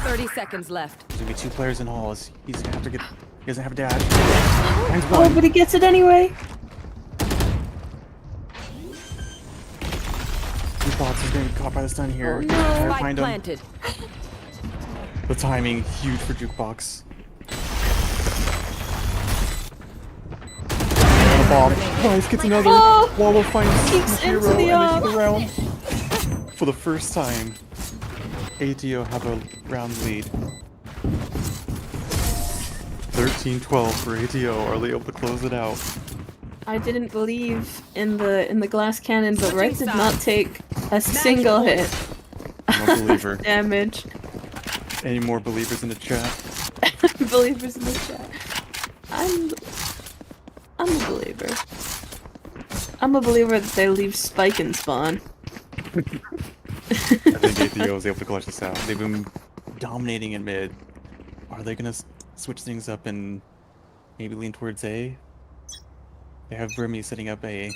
30 seconds left. There's gonna be 2 players in halls. He's gonna have to get. He doesn't have a dash. Finds Oh, one. but he gets it anyway. Jukebox is gonna be caught by the stun here. Oh, no. Retire Spike find him. planted. The timing huge for Jukebox. And a bomb. Ryth gets another. Oh! Wawa finds Peeks Noshiro into the and op. they keep the round. For the first time, ATO have a round lead. 13-12 for ATO. Are they able to close it out? I didn't believe in the glass cannon, but Switching Ryth did not sides. take a single point. hit. I'm a believer. Damage. Any more believers in the chat? Believers in the chat. I'm a believer. I'm a believer that they leave Spike and spawn. I think ATO is able to clutch this out. They've been dominating in mid. Are they gonna switch things up and maybe lean towards A? They have Brimmy setting up A.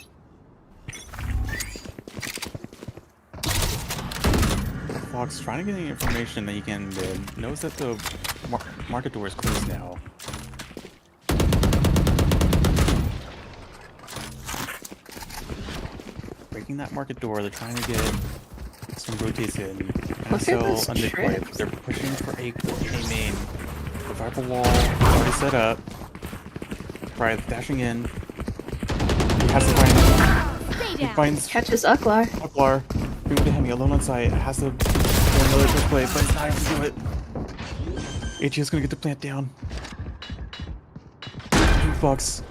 Fox trying to get any information that he can mid. Knows that the market door is closed now. Breaking that market door, they're trying to get some rotates in. And Look at so those on midway, trips. they're pushing for a main. The Viper wall is already set up. Right, dashing in. He has to find. He finds Catches Ucklar. Ucklar. Brimmywithdahemi alone on site. Has to do another first play, but he's not able to do it. ATO's gonna get the plant down. Jukebox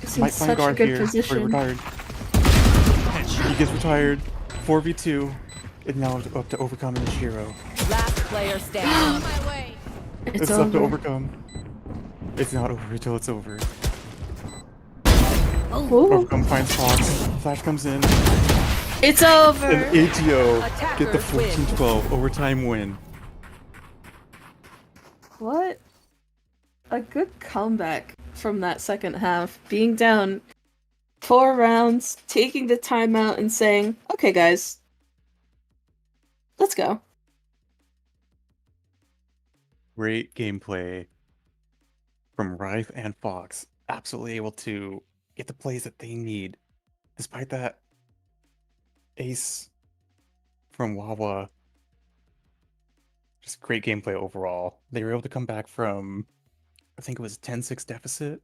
He's in might find such a guard good here. Already position. retired. He gets retired. 4v2. It's now up to overcome Noshiro. Last player standing. It's Up to over. overcome. It's not over until it's over. Ooh, Overcome finds Fox. Flash comes in. it's over. And ATO get the Attackers win. 14-12 overtime win. What? A good comeback from that second half. Being down 4 rounds, taking the timeout and saying, okay guys, let's go. Great gameplay from Ryth and Fox. Absolutely able to get the plays that they need. Despite that ace from Wawa. Just great gameplay overall. They were able to come back from, I think it was a 10-6 deficit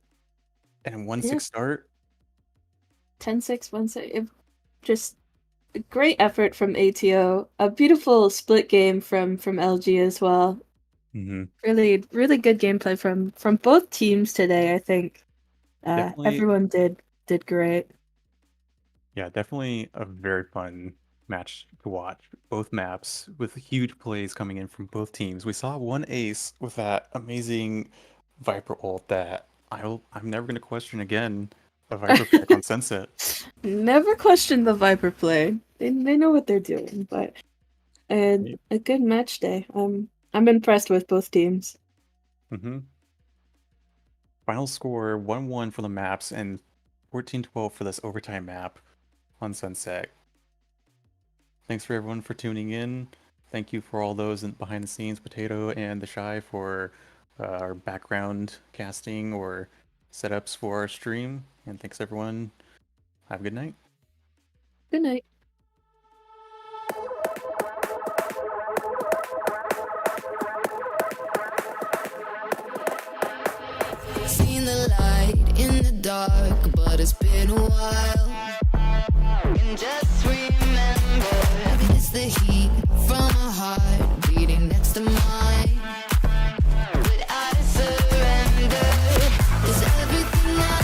and a 1-6 Yeah. start. 10-6, 1-6. Just great effort from ATO. A beautiful split game from LG as well. Mm-hmm. Really, really good gameplay from both teams today. I think Definitely, everyone did great. yeah, definitely a very fun match to watch. Both maps with huge plays coming in from both teams. We saw one ace with that amazing Viper ult that I'm never gonna question again. A Viper pick on Sunset. Never question the Viper play. They know what they're doing, but a good match day. I'm impressed with both teams. Mm-hmm. Final score 1-1 for the maps and 14-12 for this overtime map on Sunset. Thanks for everyone for tuning in. Thank you for all those behind the scenes, Potato and TheSshy, for our background casting or setups for our stream. And thanks everyone. Have a good night. Good night. Seen the light in the dark, but it's been a while. And just